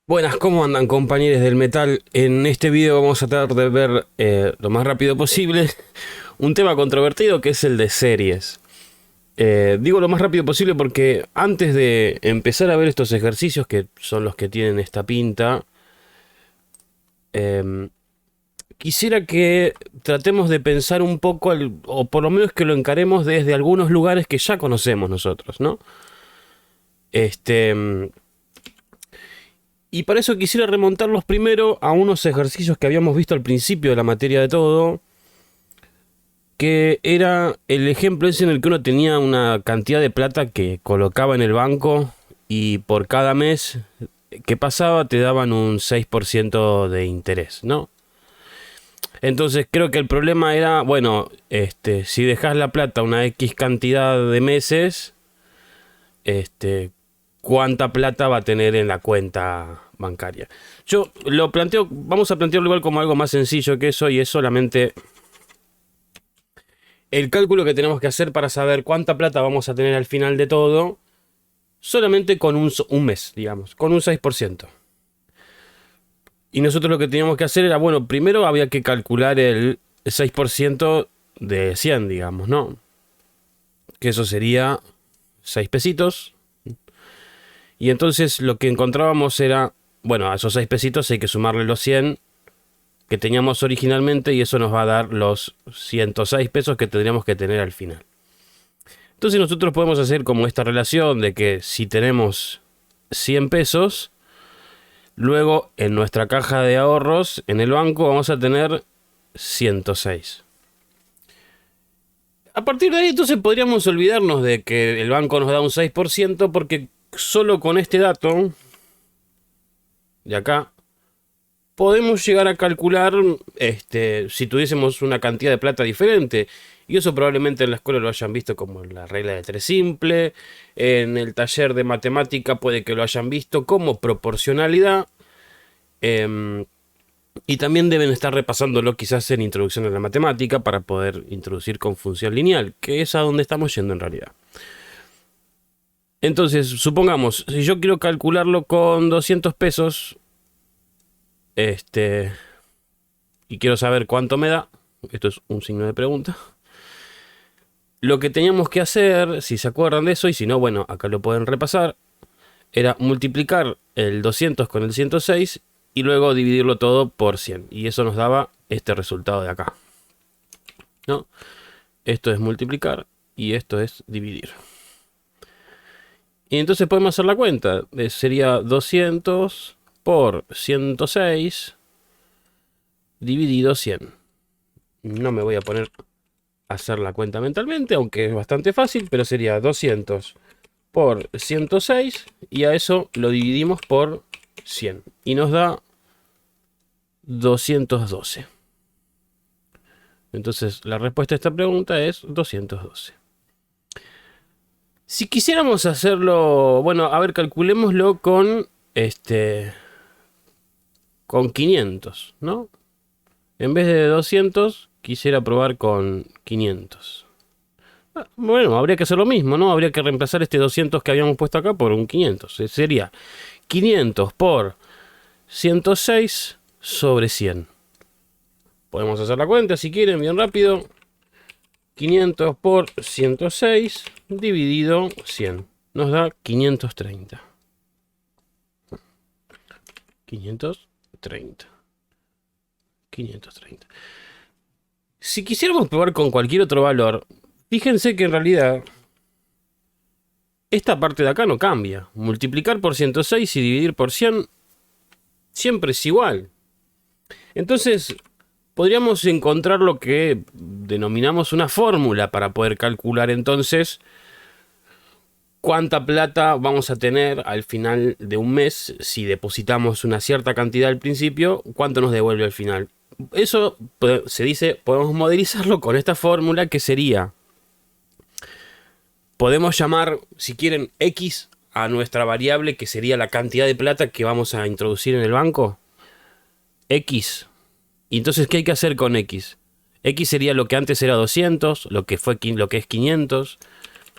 Buenas, ¿cómo andan compañeros del metal? En este video vamos a tratar de ver lo más rápido posible un tema controvertido que es el de series. Digo lo más rápido posible porque antes de empezar a ver estos ejercicios, que son los que tienen esta pinta, em, quisiera que tratemos de pensar un poco, o por lo menos que lo encaremos desde algunos lugares que ya conocemos nosotros, ¿no? Este... Y para eso quisiera remontarlos primero a unos ejercicios que habíamos visto al principio de la materia de todo, que era el ejemplo ese en el que uno tenía una cantidad de plata que colocaba en el banco y por cada mes que pasaba te daban un 6% de interés, ¿no? Entonces creo que el problema era, bueno, si dejas la plata una X cantidad de meses, cuánta plata va a tener en la cuenta bancaria. Yo lo planteo, vamos a plantearlo igual como algo más sencillo que eso, y es solamente el cálculo que tenemos que hacer para saber cuánta plata vamos a tener al final de todo, solamente con un mes, digamos, con un 6%. Y nosotros lo que teníamos que hacer era, bueno, primero había que calcular el 6% de 100, digamos, ¿no? Que eso sería 6 pesitos. Y entonces lo que encontrábamos era, bueno, a esos 6 pesitos hay que sumarle los 100 que teníamos originalmente y eso nos va a dar los 106 pesos que tendríamos que tener al final. Entonces nosotros podemos hacer como esta relación de que si tenemos 100 pesos, luego en nuestra caja de ahorros, en el banco, vamos a tener 106. A partir de ahí entonces podríamos olvidarnos de que el banco nos da un 6% porque solo con este dato de acá podemos llegar a calcular si tuviésemos una cantidad de plata diferente. Y eso probablemente en la escuela lo hayan visto como la regla de 3 simple. En el taller de matemática puede que lo hayan visto como proporcionalidad. Y también deben estar repasándolo quizás en introducción a la matemática para poder introducir con función lineal, que es a donde estamos yendo en realidad. Entonces, supongamos, si yo quiero calcularlo con 200 pesos, y quiero saber cuánto me da, esto es un signo de pregunta, lo que teníamos que hacer, si se acuerdan de eso, y si no, bueno, acá lo pueden repasar, era multiplicar el 200 con el 106 y luego dividirlo todo por 100. Y eso nos daba este resultado de acá, ¿no? Esto es multiplicar y esto es dividir. Y entonces podemos hacer la cuenta. Sería 200 por 106 dividido 100. No me voy a poner a hacer la cuenta mentalmente, aunque es bastante fácil, pero sería 200 por 106 y a eso lo dividimos por 100. Y nos da 212. Entonces la respuesta a esta pregunta es 212. Si quisiéramos hacerlo, bueno, a ver, calculémoslo con con 500, ¿no? En vez de 200, quisiera probar con 500. Bueno, habría que hacer lo mismo, ¿no? Habría que reemplazar este 200 que habíamos puesto acá por un 500. Sería 500 por 106 sobre 100. Podemos hacer la cuenta si quieren, bien rápido. 500 por 106 dividido 100. Nos da 530. 530. 530. Si quisiéramos probar con cualquier otro valor, fíjense que en realidad esta parte de acá no cambia. Multiplicar por 106 y dividir por 100 siempre es igual. Entonces podríamos encontrar lo que denominamos una fórmula para poder calcular entonces cuánta plata vamos a tener al final de un mes. Si depositamos una cierta cantidad al principio, cuánto nos devuelve al final. Eso se dice, podemos modelizarlo con esta fórmula que sería, podemos llamar, si quieren, X a nuestra variable, que sería la cantidad de plata que vamos a introducir en el banco. X. Y entonces, ¿qué hay que hacer con X? X sería lo que antes era 200, lo que es 500.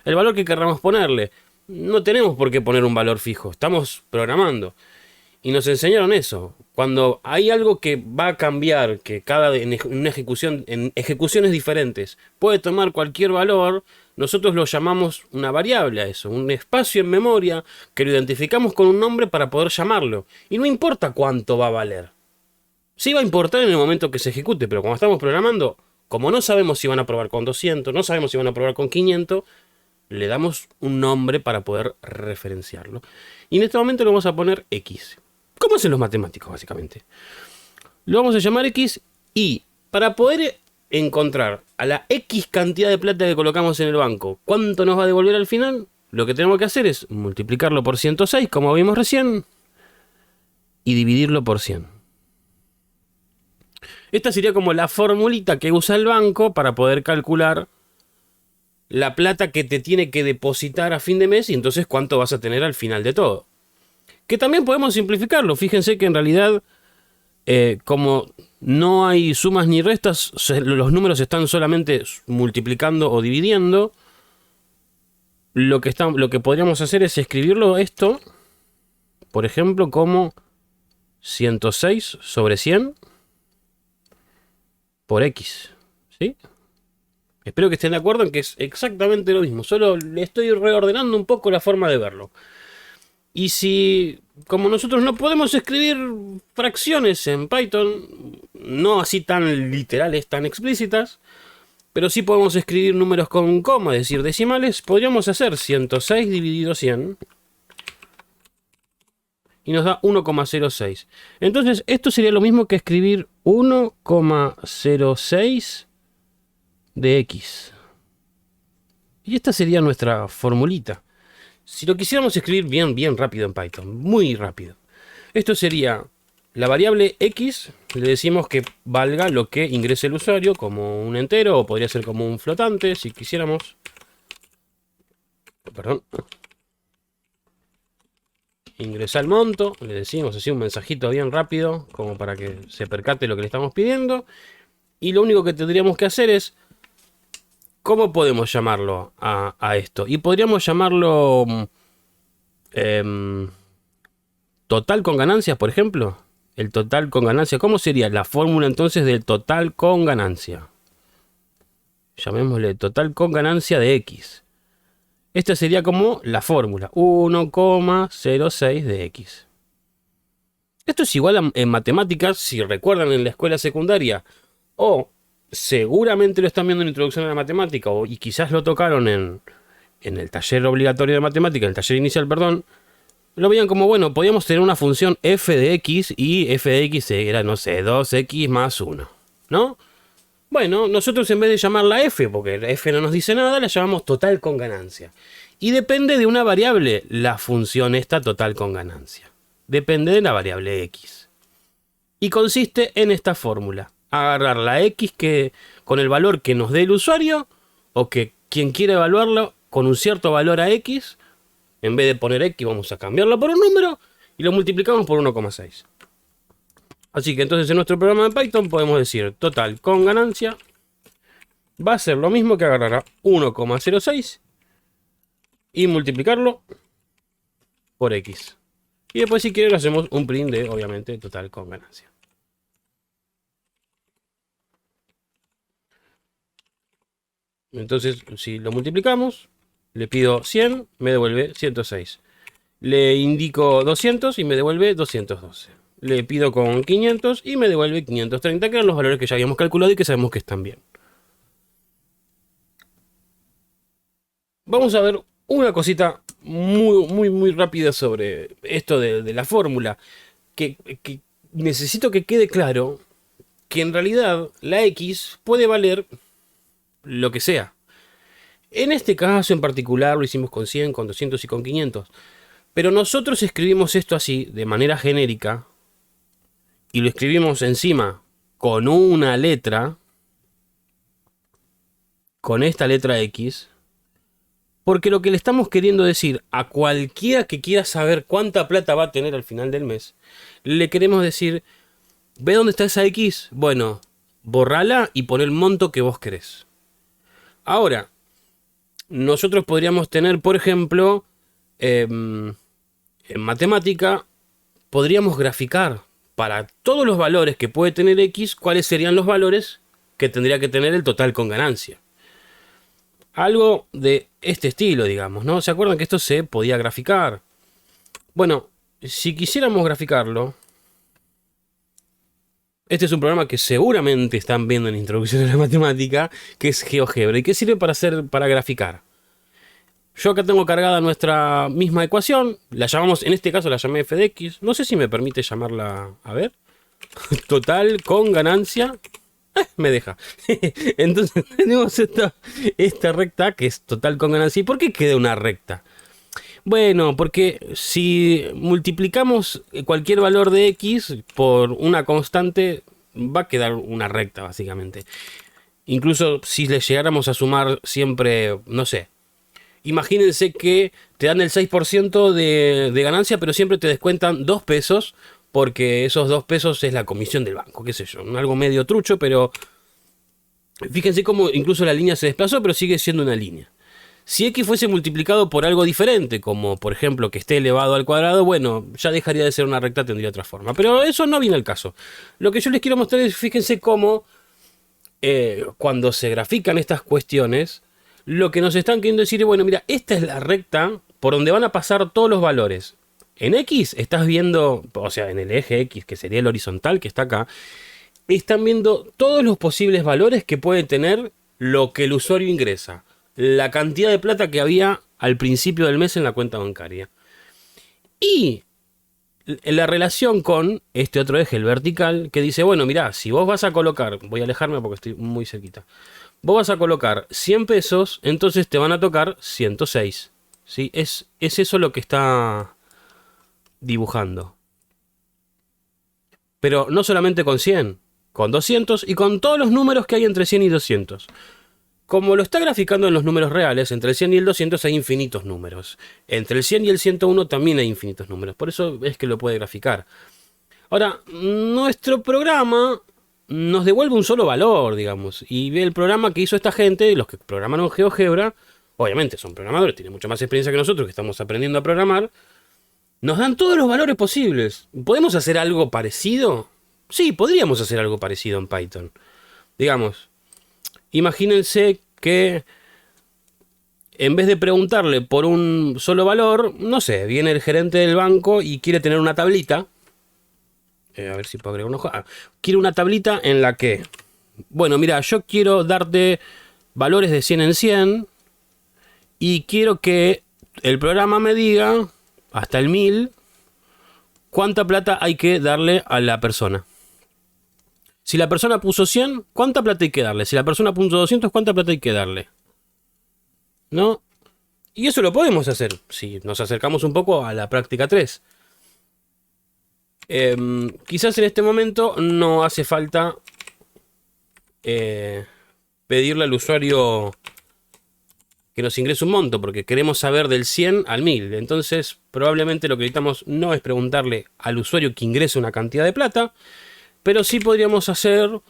El valor que querramos ponerle. No tenemos por qué poner un valor fijo, estamos programando. Y nos enseñaron eso. Cuando hay algo que va a cambiar, que en una ejecución, en ejecuciones diferentes, puede tomar cualquier valor, nosotros lo llamamos una variable a eso, un espacio en memoria que lo identificamos con un nombre para poder llamarlo. Y no importa cuánto va a valer. Sí va a importar en el momento que se ejecute, pero cuando estamos programando, como no sabemos si van a probar con 200, no sabemos si van a probar con 500, le damos un nombre para poder referenciarlo. Y en este momento le vamos a poner X. ¿Cómo hacen los matemáticos, básicamente? Lo vamos a llamar X y para poder encontrar a la X cantidad de plata que colocamos en el banco, ¿cuánto nos va a devolver al final? Lo que tenemos que hacer es multiplicarlo por 106, como vimos recién, y dividirlo por 100. Esta sería como la formulita que usa el banco para poder calcular la plata que te tiene que depositar a fin de mes y entonces cuánto vas a tener al final de todo. Que también podemos simplificarlo. Fíjense que en realidad, como no hay sumas ni restas, los números están solamente multiplicando o dividiendo. Lo que podríamos hacer es escribirlo esto, por ejemplo, como 106 sobre 100 por X. ¿Sí? Espero que estén de acuerdo en que es exactamente lo mismo. Solo le estoy reordenando un poco la forma de verlo. Y si, como nosotros no podemos escribir fracciones en Python, no así tan literales, tan explícitas, pero sí podemos escribir números con coma, es decir, decimales, podríamos hacer 106 dividido 100 y nos da 1,06. Entonces, esto sería lo mismo que escribir 1,06 de X. Y esta sería nuestra formulita. Si lo quisiéramos escribir bien rápido en Python, muy rápido. Esto sería la variable X, le decimos que valga lo que ingrese el usuario como un entero o podría ser como un flotante si quisiéramos. Perdón. Ingresa el monto, le decimos así un mensajito bien rápido como para que se percate lo que le estamos pidiendo. Y lo único que tendríamos que hacer es, ¿cómo podemos llamarlo a esto? Y podríamos llamarlo total con ganancias, por ejemplo. El total con ganancia. ¿Cómo sería la fórmula entonces del total con ganancia? Llamémosle total con ganancia de X. Esta sería como la fórmula. 1,06 de X. Esto es igual en matemáticas, si recuerdan en la escuela secundaria, o seguramente lo están viendo en Introducción a la Matemática, y quizás lo tocaron en el taller obligatorio de matemática, en el taller inicial, perdón, lo veían como, bueno, podíamos tener una función f de x y f de x era, no sé, 2x más 1, ¿no? Bueno, nosotros en vez de llamarla f, porque la f no nos dice nada, la llamamos total con ganancia. Y depende de una variable la función esta total con ganancia. Depende de la variable x. Y consiste en esta fórmula. Agarrar la x que con el valor que nos dé el usuario, o que quien quiera evaluarlo con un cierto valor a x, en vez de poner x vamos a cambiarlo por un número y lo multiplicamos por 1,6. Así que entonces en nuestro programa de Python podemos decir total con ganancia va a ser lo mismo que agarrar a 1,06 y multiplicarlo por x. Y después si quieren hacemos un print de, obviamente, total con ganancia. Entonces si lo multiplicamos, le pido 100, me devuelve 106. Le indico 200 y me devuelve 212. Le pido con 500 y me devuelve 530, que eran los valores que ya habíamos calculado y que sabemos que están bien. Vamos a ver una cosita muy rápida sobre esto de la fórmula. Que necesito que quede claro que en realidad la X puede valer lo que sea. En este caso en particular lo hicimos con 100, con 200 y con 500. Pero nosotros escribimos esto así, de manera genérica, y lo escribimos encima con una letra, con esta letra X, porque lo que le estamos queriendo decir a cualquiera que quiera saber cuánta plata va a tener al final del mes, le queremos decir, ¿ve dónde está esa X? Bueno, borrala y pon el monto que vos querés. Ahora, nosotros podríamos tener, por ejemplo, en matemática, podríamos graficar para todos los valores que puede tener X, cuáles serían los valores que tendría que tener el total con ganancia. Algo de este estilo, digamos, ¿no? ¿Se acuerdan que esto se podía graficar? Bueno, si quisiéramos graficarlo, este es un programa que seguramente están viendo en Introducción a la Matemática, que es GeoGebra. ¿Y qué sirve para graficar? Yo acá tengo cargada nuestra misma ecuación. La llamamos, en este caso la llamé f de x. No sé si me permite llamarla, a ver. Total con ganancia. Me deja. Entonces tenemos esta recta que es total con ganancia. ¿Y por qué queda una recta? Bueno, porque si multiplicamos cualquier valor de x por una constante, va a quedar una recta, básicamente. Incluso si le llegáramos a sumar siempre, no sé, imagínense que te dan el 6% de ganancia, pero siempre te descuentan 2 pesos, porque esos 2 pesos es la comisión del banco, qué sé yo, algo medio trucho, pero fíjense cómo incluso la línea se desplazó, pero sigue siendo una línea. Si x fuese multiplicado por algo diferente, como por ejemplo que esté elevado al cuadrado, bueno, ya dejaría de ser una recta, tendría otra forma. Pero eso no viene al caso. Lo que yo les quiero mostrar es, fíjense cómo cuando se grafican estas cuestiones, lo que nos están queriendo decir es, bueno, mira, esta es la recta por donde van a pasar todos los valores. En X estás viendo, o sea, en el eje X, que sería el horizontal que está acá, están viendo todos los posibles valores que puede tener lo que el usuario ingresa. La cantidad de plata que había al principio del mes en la cuenta bancaria. Y la relación con este otro eje, el vertical, que dice, bueno, mirá, si vos vas a colocar, voy a alejarme porque estoy muy cerquita, vos vas a colocar 100 pesos, entonces te van a tocar 106. ¿Sí? Es eso lo que está dibujando. Pero no solamente con 100, con 200 y con todos los números que hay entre 100 y 200. Como lo está graficando en los números reales, entre el 100 y el 200 hay infinitos números. Entre el 100 y el 101 también hay infinitos números. Por eso es que lo puede graficar. Ahora, nuestro programa nos devuelve un solo valor, digamos. Y el programa que hizo esta gente, los que programaron GeoGebra, obviamente son programadores, tienen mucha más experiencia que nosotros que estamos aprendiendo a programar, nos dan todos los valores posibles. ¿Podemos hacer algo parecido? Sí, podríamos hacer algo parecido en Python. Digamos, imagínense que en vez de preguntarle por un solo valor, no sé, viene el gerente del banco y quiere tener una tablita. A ver si puedo agregar un ojo. Quiere una tablita en la que, bueno, mira, yo quiero darte valores de 100 en 100 y quiero que el programa me diga hasta el 1000 cuánta plata hay que darle a la persona. Si la persona puso 100, ¿cuánta plata hay que darle? Si la persona puso 200, ¿cuánta plata hay que darle? ¿No? Y eso lo podemos hacer si nos acercamos un poco a la práctica 3. Quizás en este momento no hace falta pedirle al usuario que nos ingrese un monto, porque queremos saber del 100 al 1000. Entonces, probablemente lo que necesitamos no es preguntarle al usuario que ingrese una cantidad de plata, pero sí podríamos hacer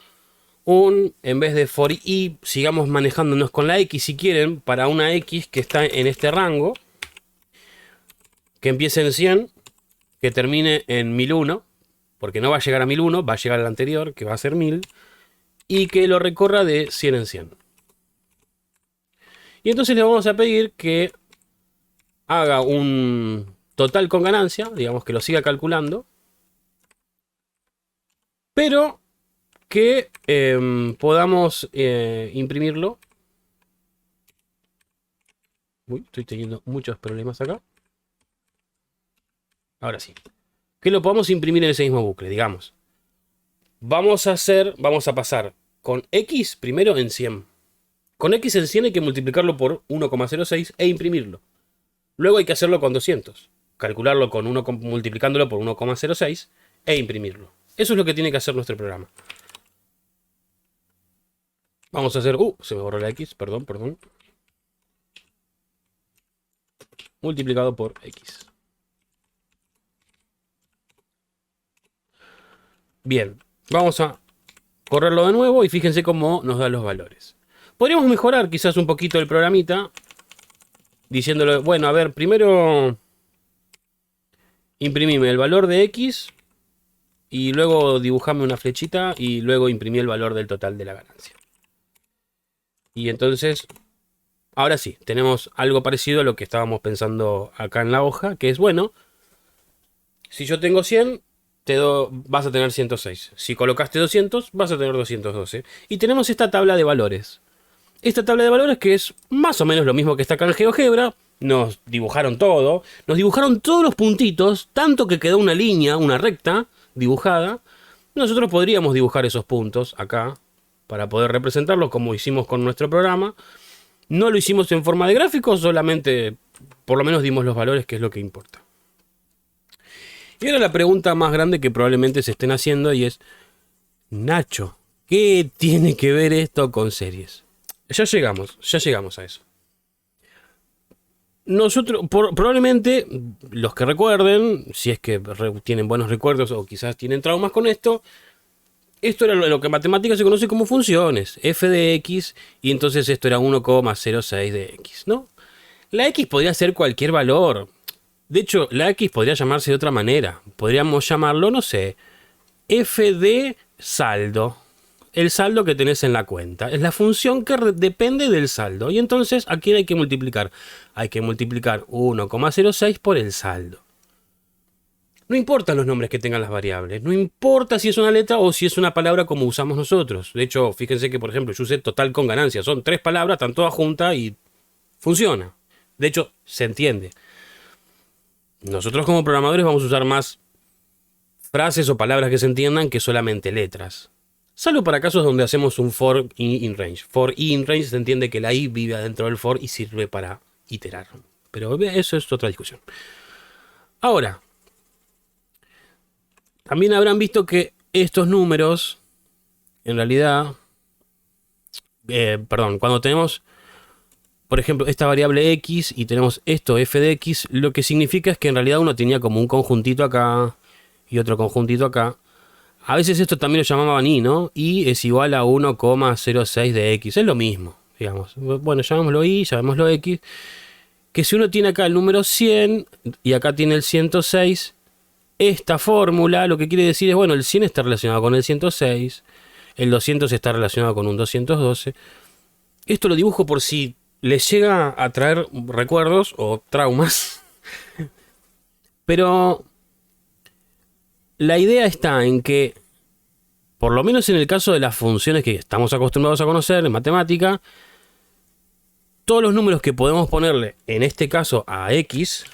en vez de for i, sigamos manejándonos con la x si quieren, para una x que está en este rango, que empiece en 100, que termine en 1001, porque no va a llegar a 1001, va a llegar al anterior, que va a ser 1000, y que lo recorra de 100 en 100. Y entonces le vamos a pedir que haga un total con ganancia, digamos que lo siga calculando, pero que podamos imprimirlo. Uy, estoy teniendo muchos problemas acá. Ahora sí. Que lo podamos imprimir en ese mismo bucle, digamos. Vamos a pasar con x primero en 100. Con x en 100 hay que multiplicarlo por 1,06 e imprimirlo. Luego hay que hacerlo con 200. Calcularlo con multiplicándolo por 1,06 e imprimirlo. Eso es lo que tiene que hacer nuestro programa. Vamos a hacer... se me borró la x, perdón. Multiplicado por x. Bien, vamos a correrlo de nuevo y fíjense cómo nos da los valores. Podríamos mejorar quizás un poquito el programita diciéndole, bueno, a ver, primero imprimime el valor de X y luego dibujame una flechita y luego imprimí el valor del total de la ganancia. Y entonces, ahora sí, tenemos algo parecido a lo que estábamos pensando acá en la hoja, que es, bueno, si yo tengo 100, vas a tener 106. Si colocaste 200, vas a tener 212. Y tenemos esta tabla de valores. Esta tabla de valores que es más o menos lo mismo que está acá en GeoGebra. Nos dibujaron todo. Nos dibujaron todos los puntitos, tanto que quedó una línea, una recta dibujada. Nosotros podríamos dibujar esos puntos acá para poder representarlos como hicimos con nuestro programa. No lo hicimos en forma de gráfico, solamente por lo menos dimos los valores, que es lo que importa. Y ahora la pregunta más grande que probablemente se estén haciendo y es: Nacho, ¿qué tiene que ver esto con series? Ya llegamos a eso. Nosotros, probablemente, los que recuerden, si es que tienen buenos recuerdos o quizás tienen traumas con esto era lo que en matemáticas se conoce como funciones, f de x, y entonces esto era 1,06 de x, ¿no? La x podría ser cualquier valor. De hecho, la x podría llamarse de otra manera. Podríamos llamarlo, no sé, f de saldo. El saldo que tenés en la cuenta. Es la función que depende del saldo. Y entonces, ¿a quién hay que multiplicar? Hay que multiplicar 1,06 por el saldo. No importan los nombres que tengan las variables. No importa si es una letra o si es una palabra como usamos nosotros. De hecho, fíjense que, por ejemplo, yo usé total con ganancia. Son 3 palabras, están todas juntas y funciona. De hecho, se entiende. Nosotros como programadores vamos a usar más frases o palabras que se entiendan que solamente letras. Salvo para casos donde hacemos un for i in range. For i in range se entiende que la i vive adentro del for y sirve para iterar. Pero eso es otra discusión. Ahora, también habrán visto que estos números, en realidad, cuando tenemos, por ejemplo, esta variable x y tenemos esto f de x, lo que significa es que en realidad uno tenía como un conjuntito acá y otro conjuntito acá. A veces esto también lo llamaban i, ¿no? I es igual a 1,06 de x. Es lo mismo, digamos. Bueno, llamémoslo i, llamémoslo x. Que si uno tiene acá el número 100 y acá tiene el 106, esta fórmula lo que quiere decir es, bueno, el 100 está relacionado con el 106, el 200 está relacionado con un 212. Esto lo dibujo por si les llega a traer recuerdos o traumas. Pero la idea está en que, por lo menos en el caso de las funciones que estamos acostumbrados a conocer en matemática, todos los números que podemos ponerle, en este caso a x,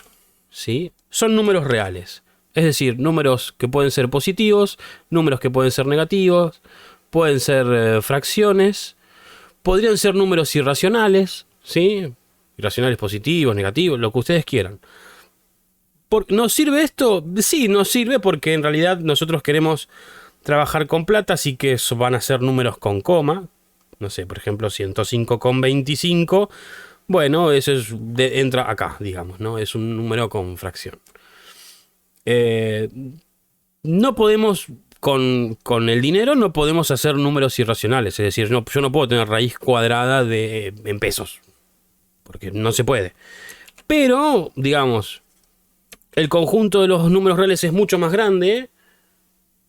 ¿sí?, son números reales. Es decir, números que pueden ser positivos, números que pueden ser negativos, pueden ser fracciones, podrían ser números irracionales, ¿sí?, irracionales positivos, negativos, lo que ustedes quieran. ¿Nos sirve esto? Sí, nos sirve porque en realidad nosotros queremos trabajar con plata, así que eso van a ser números con coma. No sé, por ejemplo, 105,25. Bueno, eso entra acá, digamos, ¿no? Es un número con fracción. No podemos, con el dinero, no podemos hacer números irracionales. Es decir, yo no puedo tener raíz cuadrada en pesos, porque no se puede. Pero, digamos, el conjunto de los números reales es mucho más grande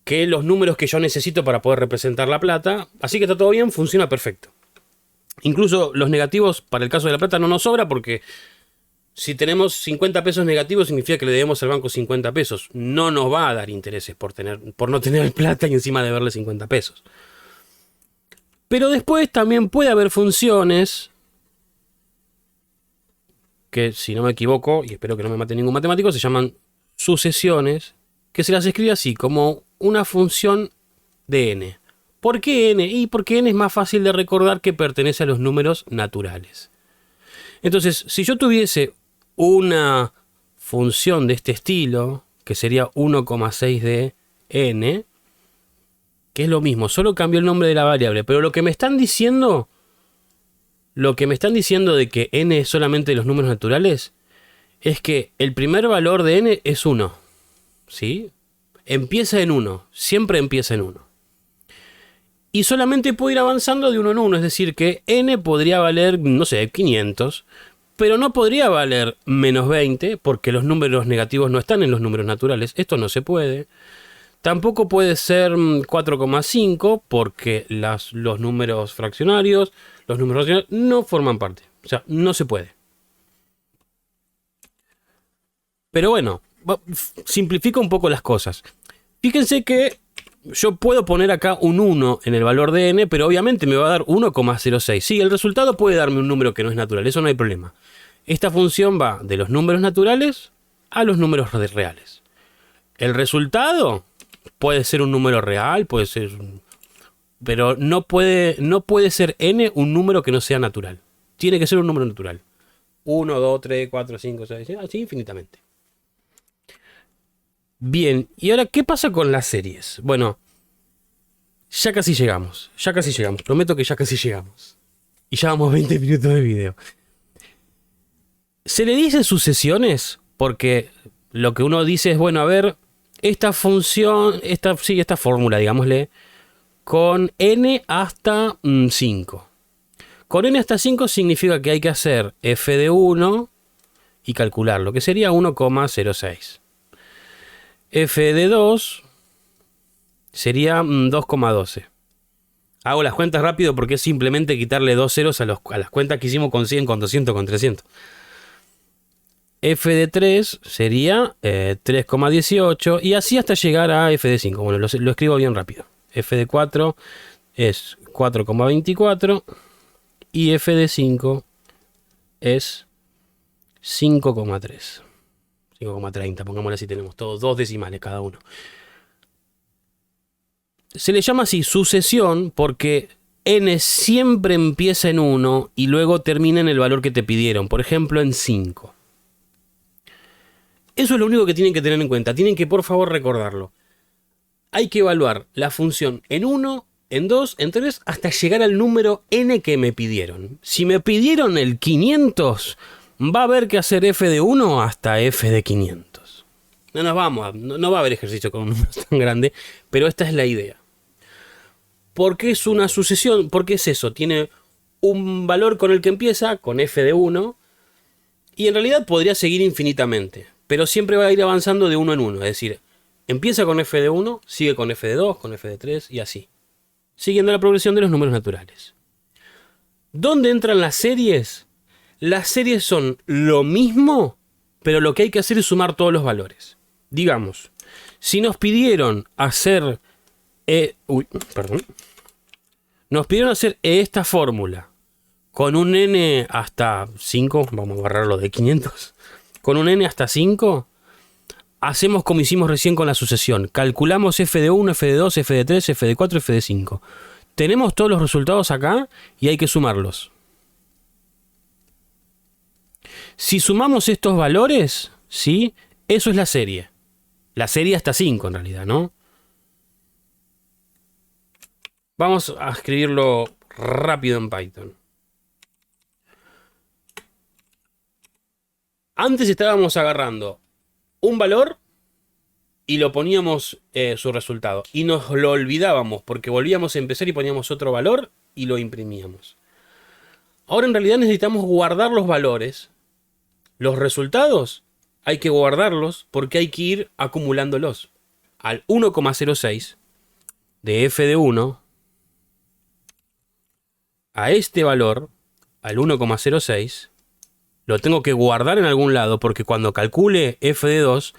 que los números que yo necesito para poder representar la plata. Así que está todo bien, funciona perfecto. Incluso los negativos, para el caso de la plata, no nos sobra porque si tenemos 50 pesos negativos significa que le debemos al banco 50 pesos. No nos va a dar intereses por no tener plata y encima deberle 50 pesos. Pero después también puede haber funciones que, si no me equivoco, y espero que no me mate ningún matemático, se llaman sucesiones, que se las escribe así, como una función de n. ¿Por qué n? Y porque n es más fácil de recordar, que pertenece a los números naturales. Entonces, si yo tuviese una función de este estilo, que sería 1,6 de n, que es lo mismo, solo cambió el nombre de la variable, pero lo que me están diciendo de que n es solamente de los números naturales es que el primer valor de n es 1, ¿sí? Empieza en 1, siempre empieza en 1. Y solamente puede ir avanzando de 1 en 1, es decir, que n podría valer, no sé, 500, Pero no podría valer menos 20 porque los números negativos no están en los números naturales. Esto no se puede. Tampoco puede ser 4,5 porque los números fraccionarios, los números racionales no forman parte. O sea, no se puede. Pero bueno, simplifica un poco las cosas. Fíjense que yo puedo poner acá un 1 en el valor de n, pero obviamente me va a dar 1,06. Sí, el resultado puede darme un número que no es natural, eso no hay problema. Esta función va de los números naturales a los números reales. El resultado puede ser un número real, puede ser... pero no puede ser n un número que no sea natural. Tiene que ser un número natural. 1, 2, 3, 4, 5, 6, así infinitamente. Bien, y ahora, ¿qué pasa con las series? Bueno, ya casi llegamos, prometo que ya casi llegamos. Y ya vamos 20 minutos de video. Se le dice sucesiones porque lo que uno dice es, bueno, a ver, esta función, esta fórmula, digámosle, con n hasta 5. Con n hasta 5 significa que hay que hacer f de 1 y calcularlo, que sería 1,06. F de 2 sería 2,12. Hago las cuentas rápido porque es simplemente quitarle 2 ceros a las cuentas que hicimos con 100, con 200, con 300. F de 3 sería 3,18 y así hasta llegar a F de 5. Bueno, lo escribo bien rápido. F de 4 es 4,24 y F de 5 es 5,3. 5,30, pongámosle así, tenemos todos dos decimales cada uno. Se le llama así sucesión porque n siempre empieza en 1 y luego termina en el valor que te pidieron, por ejemplo en 5. Eso es lo único que tienen que tener en cuenta, tienen que por favor recordarlo. Hay que evaluar la función en 1, en 2, en 3, hasta llegar al número n que me pidieron. Si me pidieron el 500... va a haber que hacer f de 1 hasta f de 500. No va a haber ejercicio con un número tan grande, pero esta es la idea. ¿Por qué es una sucesión? ¿Por qué es eso? Tiene un valor con el que empieza, con f de 1, y en realidad podría seguir infinitamente, pero siempre va a ir avanzando de 1 en 1, es decir, empieza con f de 1, sigue con f de 2, con f de 3 y así, siguiendo la progresión de los números naturales. ¿Dónde entran las series? Las series son lo mismo, pero lo que hay que hacer es sumar todos los valores. Digamos, si nos pidieron hacer... Nos pidieron hacer esta fórmula con un n hasta 5, vamos a agarrarlo de 500, con un n hasta 5, hacemos como hicimos recién con la sucesión. Calculamos f de 1, f de 2, f de 3, f de 4, f de 5. Tenemos todos los resultados acá y hay que sumarlos. Si sumamos estos valores, ¿sí? Eso es la serie. La serie hasta 5 en realidad, ¿no? Vamos a escribirlo rápido en Python. Antes estábamos agarrando un valor y lo poníamos su resultado. Y nos lo olvidábamos porque volvíamos a empezar y poníamos otro valor y lo imprimíamos. Ahora en realidad necesitamos guardar los valores. Los resultados hay que guardarlos porque hay que ir acumulándolos. Al 1,06 de f de 1, a este valor, al 1,06, lo tengo que guardar en algún lado porque cuando calcule f de 2,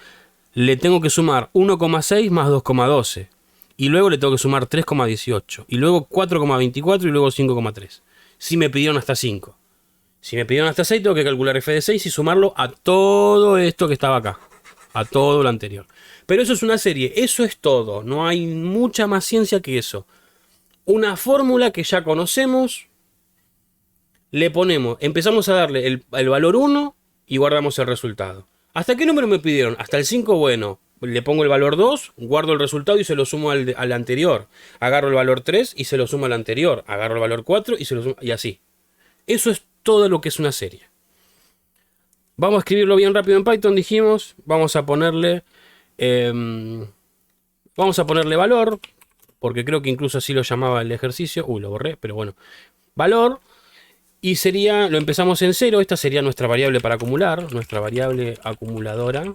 le tengo que sumar 1,6 más 2,12. Y luego le tengo que sumar 3,18. Y luego 4,24 y luego 5,3. Si me pidieron hasta 5. Si me pidieron hasta 6, tengo que calcular f de 6 y sumarlo a todo esto que estaba acá. A todo lo anterior. Pero eso es una serie. Eso es todo. No hay mucha más ciencia que eso. Una fórmula que ya conocemos. Le ponemos. Empezamos a darle el valor 1 y guardamos el resultado. ¿Hasta qué número me pidieron? Hasta el 5, bueno. Le pongo el valor 2, guardo el resultado y se lo sumo al anterior. Agarro el valor 3 y se lo sumo al anterior. Agarro el valor 4 y se lo sumo. Y así. Eso es todo lo que es una serie. Vamos a escribirlo bien rápido en Python, dijimos. Vamos a ponerle valor, porque creo que incluso así lo llamaba el ejercicio. Uy, lo borré, pero bueno. Valor. Y sería, lo empezamos en 0, esta sería nuestra variable para acumular, nuestra variable acumuladora,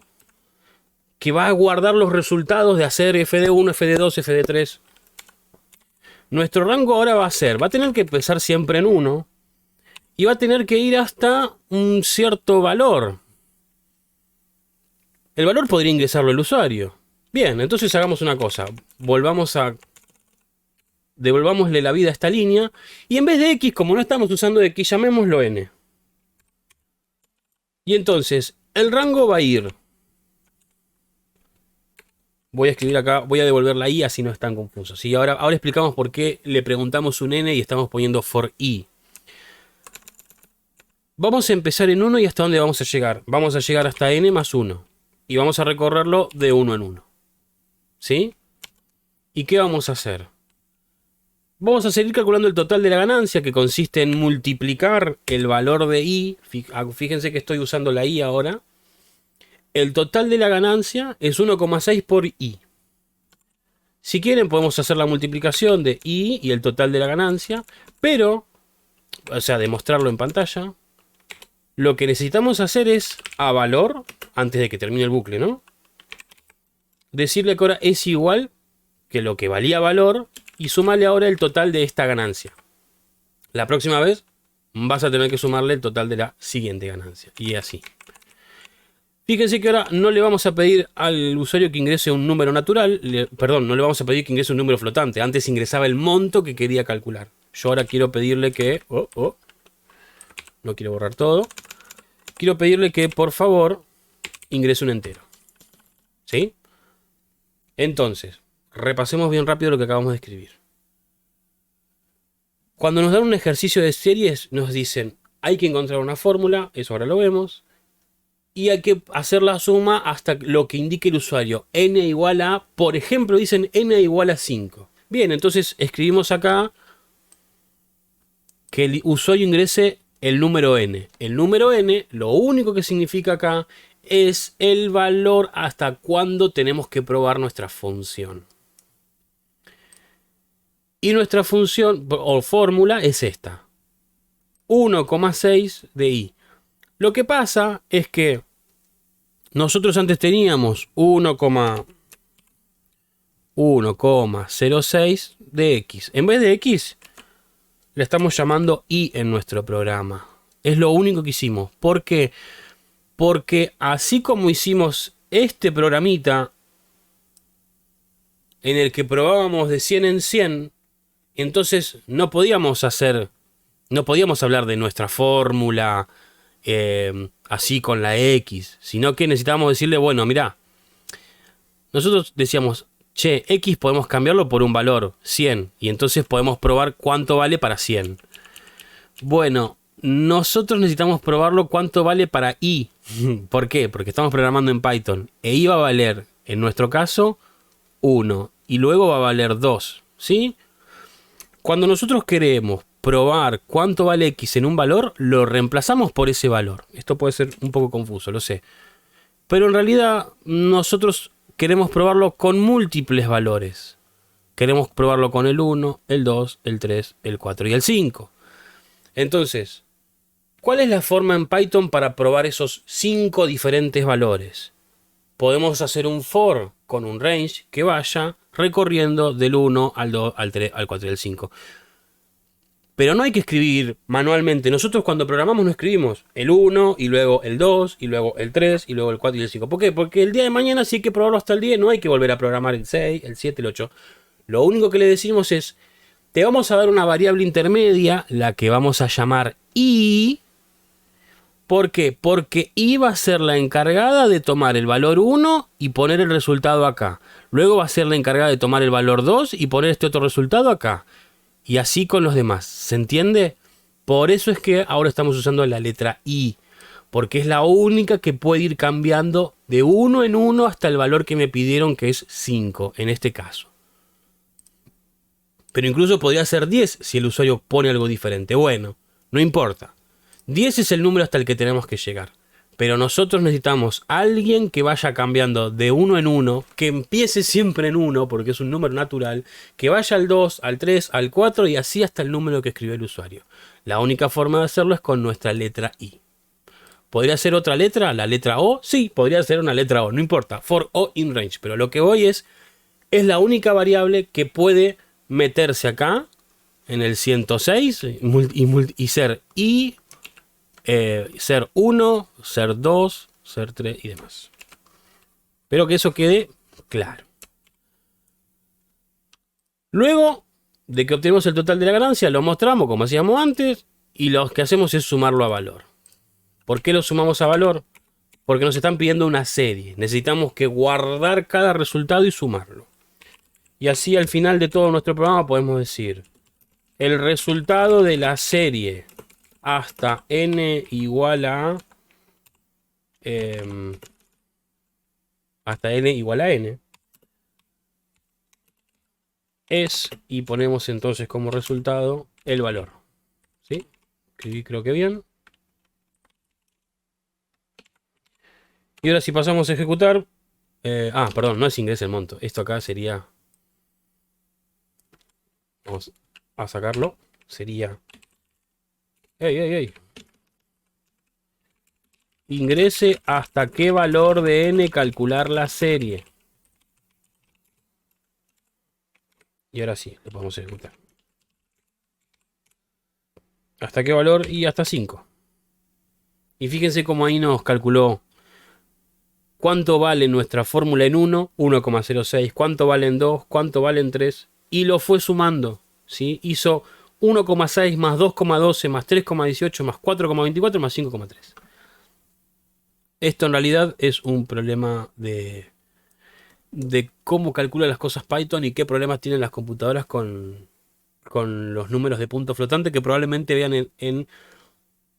que va a guardar los resultados de hacer fd1, fd2, fd3. Nuestro rango ahora va a tener que empezar siempre en 1, y va a tener que ir hasta un cierto valor. El valor podría ingresarlo el usuario. Bien, entonces hagamos una cosa. Devolvámosle la vida a esta línea. Y en vez de X, como no estamos usando X, llamémoslo N. Y entonces, el rango va a ir. Voy a escribir acá, voy a devolver la I, así no están confusos. ¿Sí? Ahora explicamos por qué le preguntamos un N y estamos poniendo for I. Vamos a empezar en 1 y hasta dónde vamos a llegar. Vamos a llegar hasta N más 1. Y vamos a recorrerlo de 1 en 1. ¿Sí? ¿Y qué vamos a hacer? Vamos a seguir calculando el total de la ganancia, que consiste en multiplicar el valor de I. Fíjense que estoy usando la I ahora. El total de la ganancia es 1,6 por I. Si quieren podemos hacer la multiplicación de I y el total de la ganancia, pero, o sea, demostrarlo en pantalla. Lo que necesitamos hacer es, a valor, antes de que termine el bucle, ¿no? Decirle que ahora es igual que lo que valía valor y sumarle ahora el total de esta ganancia. La próxima vez vas a tener que sumarle el total de la siguiente ganancia. Y así. Fíjense que ahora no le vamos a pedir al usuario que ingrese un número natural. Perdón, no le vamos a pedir que ingrese un número flotante. Antes ingresaba el monto que quería calcular. Yo ahora quiero pedirle que... no quiero borrar todo. Quiero pedirle que, por favor, ingrese un entero. ¿Sí? Entonces, repasemos bien rápido lo que acabamos de escribir. Cuando nos dan un ejercicio de series, nos dicen, hay que encontrar una fórmula, eso ahora lo vemos, y hay que hacer la suma hasta lo que indique el usuario. N igual a, por ejemplo, dicen N igual a 5. Bien, entonces escribimos acá que el usuario ingrese el número N. El número N, lo único que significa acá, es el valor hasta cuándo tenemos que probar nuestra función. Y nuestra función o fórmula es esta. 1,6 de I. Lo que pasa es que nosotros antes teníamos 1,06 de X. En vez de X, le estamos llamando I en nuestro programa. Es lo único que hicimos. ¿Por qué? Porque así como hicimos este programita en el que probábamos de 100 en 100, entonces no podíamos hablar de nuestra fórmula así con la X, sino que necesitábamos decirle, bueno, mirá, nosotros decíamos, che, X podemos cambiarlo por un valor 100 y entonces podemos probar cuánto vale para 100. Bueno, nosotros necesitamos probarlo cuánto vale para I. ¿Por qué? Porque estamos programando en Python. E I va a valer, en nuestro caso, 1. Y luego va a valer 2. ¿Sí? Cuando nosotros queremos probar cuánto vale X en un valor, lo reemplazamos por ese valor. Esto puede ser un poco confuso, lo sé. Pero en realidad nosotros queremos probarlo con múltiples valores. Queremos probarlo con el 1, el 2, el 3, el 4 y el 5. Entonces, ¿cuál es la forma en Python para probar esos 5 diferentes valores? Podemos hacer un for con un range que vaya recorriendo del 1 al 2, al 3, al 4 y al 5. Pero no hay que escribir manualmente. Nosotros cuando programamos no escribimos el 1 y luego el 2 y luego el 3 y luego el 4 y el 5. ¿Por qué? Porque el día de mañana si hay que probarlo hasta el 10 no hay que volver a programar el 6, el 7, el 8. Lo único que le decimos es, te vamos a dar una variable intermedia, la que vamos a llamar I. ¿Por qué? Porque I va a ser la encargada de tomar el valor 1 y poner el resultado acá. Luego va a ser la encargada de tomar el valor 2 y poner este otro resultado acá. Y así con los demás. ¿Se entiende? Por eso es que ahora estamos usando la letra I. Porque es la única que puede ir cambiando de 1 en 1 hasta el valor que me pidieron, que es 5 en este caso. Pero incluso podría ser 10 si el usuario pone algo diferente. Bueno, no importa. 10 es el número hasta el que tenemos que llegar. Pero nosotros necesitamos alguien que vaya cambiando de uno en uno, que empiece siempre en 1, porque es un número natural, que vaya al 2, al 3, al 4 y así hasta el número que escribió el usuario. La única forma de hacerlo es con nuestra letra I. ¿Podría ser otra letra? ¿La letra O? Sí, podría ser una letra O, no importa. For O in range. Pero lo que voy es la única variable que puede meterse acá en el 106 y ser I, ser 1, ser 2, ser 3 y demás. Espero que eso quede claro. Luego de que obtenemos el total de la ganancia, lo mostramos como hacíamos antes y lo que hacemos es sumarlo a valor. ¿Por qué lo sumamos a valor? Porque nos están pidiendo una serie. Necesitamos que guardar cada resultado y sumarlo. Y así al final de todo nuestro programa podemos decir el resultado de la serie hasta n igual a hasta n igual a n es, y ponemos entonces como resultado el valor. ¿Sí? Escribí creo que bien. Y ahora si pasamos a ejecutar, perdón, no es ingrese el monto. Esto acá sería, vamos a sacarlo, sería, ingrese hasta qué valor de n calcular la serie. Y ahora sí, lo podemos ejecutar. ¿Hasta qué valor? Y hasta 5. Y fíjense cómo ahí nos calculó cuánto vale nuestra fórmula en 1, 1,06, cuánto vale en 2, cuánto vale en 3, y lo fue sumando, ¿sí? Hizo 1,6 más 2,12 más 3,18 más 4,24 más 5,3. Esto en realidad es un problema de cómo calcula las cosas Python y qué problemas tienen las computadoras con los números de punto flotante que probablemente vean en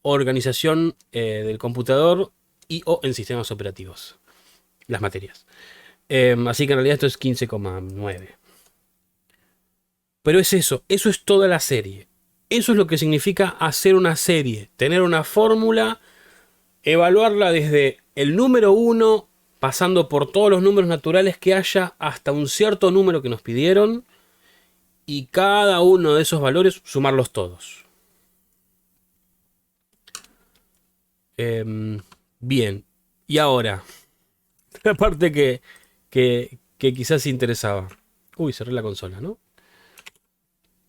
organización del computador y o en sistemas operativos. Las materias. Así que en realidad esto es 15,9. Pero es eso es toda la serie. Eso es lo que significa hacer una serie. Tener una fórmula, evaluarla desde el número 1, pasando por todos los números naturales que haya, hasta un cierto número que nos pidieron, y cada uno de esos valores sumarlos todos. Bien, y ahora la parte que quizás interesaba. Uy, cerré la consola, ¿no?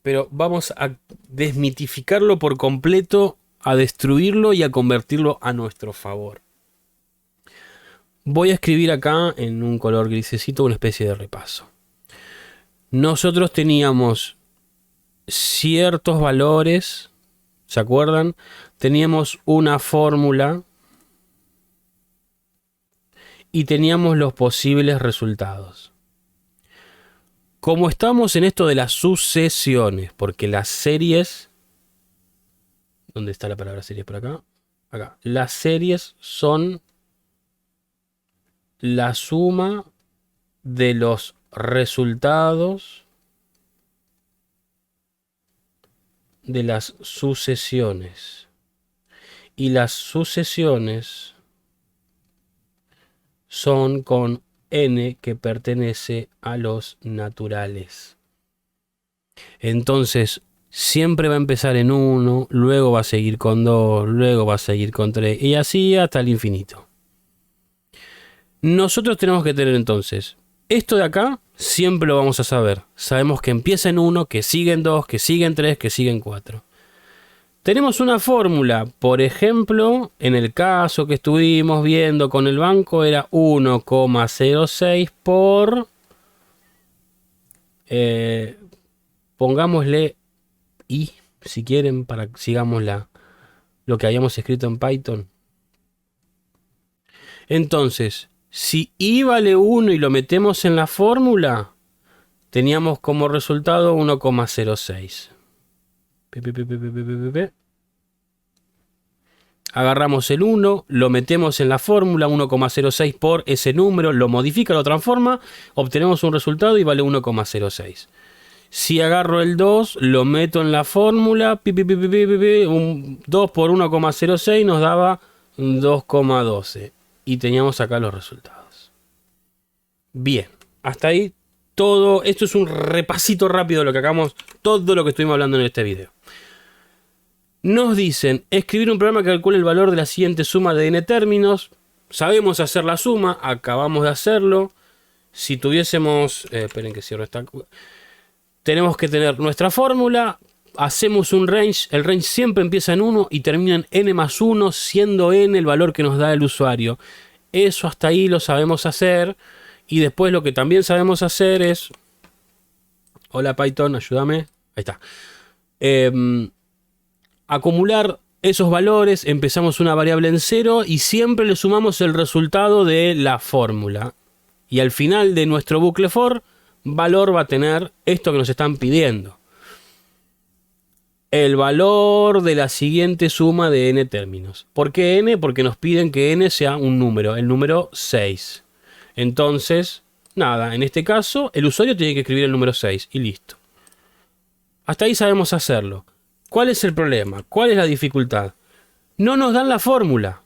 Pero vamos a desmitificarlo por completo, a destruirlo y a convertirlo a nuestro favor. Voy a escribir acá en un color grisecito una especie de repaso. Nosotros teníamos ciertos valores, ¿se acuerdan? Teníamos una fórmula y teníamos los posibles resultados. Como estamos en esto de las sucesiones, porque las series... ¿Dónde está la palabra series por acá? Acá. Las series son la suma de los resultados de las sucesiones. Y las sucesiones son con n que pertenece a los naturales. Entonces, siempre va a empezar en 1, luego va a seguir con 2, luego va a seguir con 3, y así hasta el infinito. Nosotros tenemos que tener entonces, esto de acá, siempre lo vamos a saber. Sabemos que empieza en 1, que sigue en 2, que sigue en 3, que sigue en 4. Tenemos una fórmula, por ejemplo, en el caso que estuvimos viendo con el banco, era 1,06 por... pongámosle i, si quieren, para que sigamos lo que habíamos escrito en Python. Entonces, si i vale 1 y lo metemos en la fórmula, teníamos como resultado 1,06. Agarramos el 1, lo metemos en la fórmula, 1,06 por ese número, lo modifica, lo transforma, obtenemos un resultado y vale 1,06. Si agarro el 2, lo meto en la fórmula, un 2 por 1,06 nos daba 2,12. Y teníamos acá los resultados. Bien, hasta ahí todo. Esto es un repasito rápido de lo que hagamos, todo lo que estuvimos hablando en este video. Nos dicen escribir un programa que calcule el valor de la siguiente suma de n términos. Sabemos hacer la suma, acabamos de hacerlo. Si tuviésemos... esperen que cierro esta... Tenemos que tener nuestra fórmula, hacemos un range, el range siempre empieza en 1 y termina en n más 1, siendo n el valor que nos da el usuario. Eso hasta ahí lo sabemos hacer. Y después lo que también sabemos hacer es... Hola Python, ayúdame. Ahí está. Acumular esos valores, empezamos una variable en 0 y siempre le sumamos el resultado de la fórmula. Y al final de nuestro bucle for, valor va a tener esto que nos están pidiendo. El valor de la siguiente suma de n términos. ¿Por qué n? Porque nos piden que n sea un número, el número 6. Entonces, nada, en este caso, el usuario tiene que escribir el número 6 y listo. Hasta ahí sabemos hacerlo. ¿Cuál es el problema? ¿Cuál es la dificultad? No nos dan la fórmula.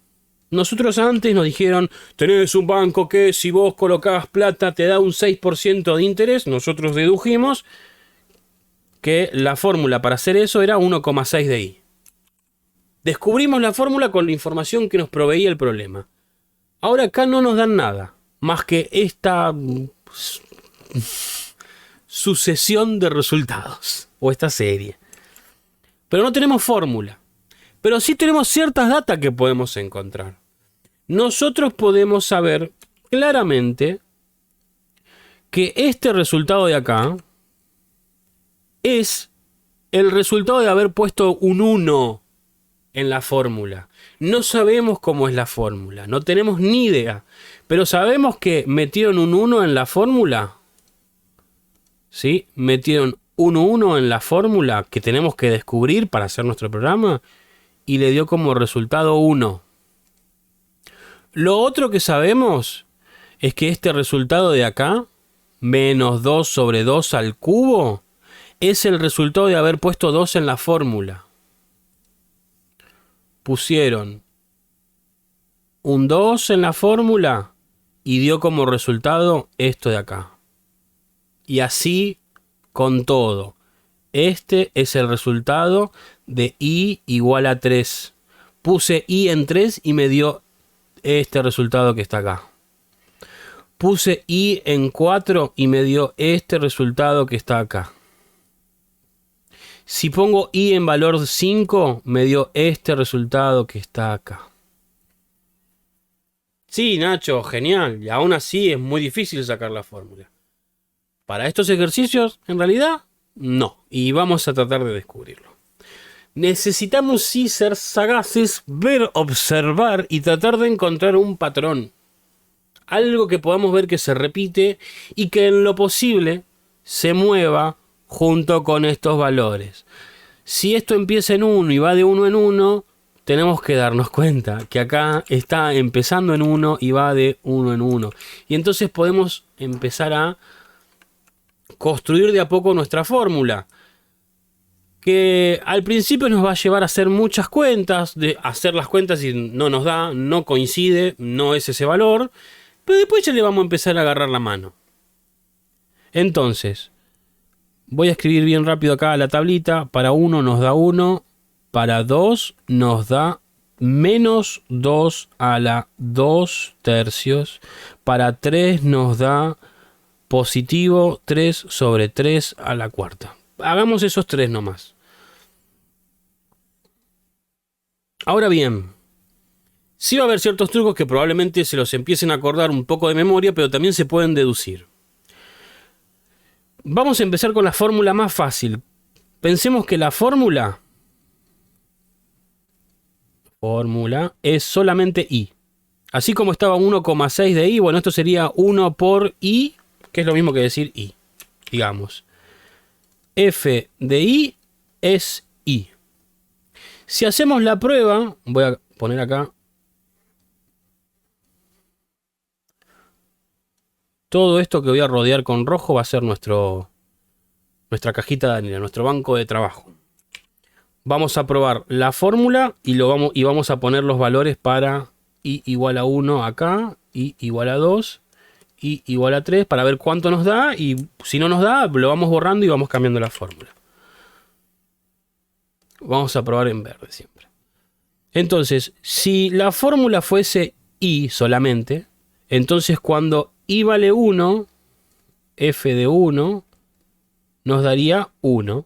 Nosotros antes nos dijeron, tenés un banco que si vos colocás plata te da un 6% de interés. Nosotros dedujimos que la fórmula para hacer eso era 1,6 de i. Descubrimos la fórmula con la información que nos proveía el problema. Ahora acá no nos dan nada, más que esta sucesión de resultados, o esta serie. Pero no tenemos fórmula. Pero sí tenemos ciertas datas que podemos encontrar. Nosotros podemos saber claramente que este resultado de acá es el resultado de haber puesto un 1 en la fórmula. No sabemos cómo es la fórmula, no tenemos ni idea. Pero sabemos que metieron un 1 en la fórmula. ¿Sí? Metieron un 1 en la fórmula que tenemos que descubrir para hacer nuestro programa. Y le dio como resultado 1. Lo otro que sabemos es que este resultado de acá, menos 2 sobre 2 al cubo, es el resultado de haber puesto 2 en la fórmula. Pusieron un 2 en la fórmula y dio como resultado esto de acá. Y así con todo. Este es el resultado de i igual a 3. Puse i en 3 y me dio este resultado que está acá. Puse i en 4 y me dio este resultado que está acá. Si pongo i en valor 5, me dio este resultado que está acá. Sí, Nacho, genial. Y aún así es muy difícil sacar la fórmula. Para estos ejercicios, en realidad, no. Y vamos a tratar de descubrirlo. Necesitamos sí ser sagaces, ver, observar y tratar de encontrar un patrón. Algo que podamos ver que se repite y que en lo posible se mueva junto con estos valores. Si esto empieza en 1 y va de 1 en 1, tenemos que darnos cuenta que acá está empezando en 1 y va de 1 en 1. Y entonces podemos empezar a construir de a poco nuestra fórmula. Que al principio nos va a llevar a hacer muchas cuentas, de hacer las cuentas y no nos da, no coincide, no es ese valor, pero después ya le vamos a empezar a agarrar la mano. Entonces, voy a escribir bien rápido acá la tablita. Para 1 nos da 1, para 2 nos da menos 2 a la 2 tercios, para 3 nos da positivo 3 sobre 3 a la cuarta. Hagamos esos 3 nomás. Ahora bien, sí va a haber ciertos trucos que probablemente se los empiecen a acordar un poco de memoria, pero también se pueden deducir. Vamos a empezar con la fórmula más fácil. Pensemos que la fórmula es solamente i. Así como estaba 1,6 de i, bueno, esto sería 1 por i, que es lo mismo que decir i. Digamos, f de i es i. Si hacemos la prueba, voy a poner acá todo esto que voy a rodear con rojo va a ser nuestra cajita de arena, nuestro banco de trabajo. vamos a probar la fórmula y vamos a poner los valores para i igual a 1 acá, i igual a 2, i igual a 3 para ver cuánto nos da, y si no nos da lo vamos borrando y vamos cambiando la fórmula. Vamos a probar en verde siempre. Entonces, si la fórmula fuese i solamente, entonces cuando i vale 1, f de 1 nos daría 1.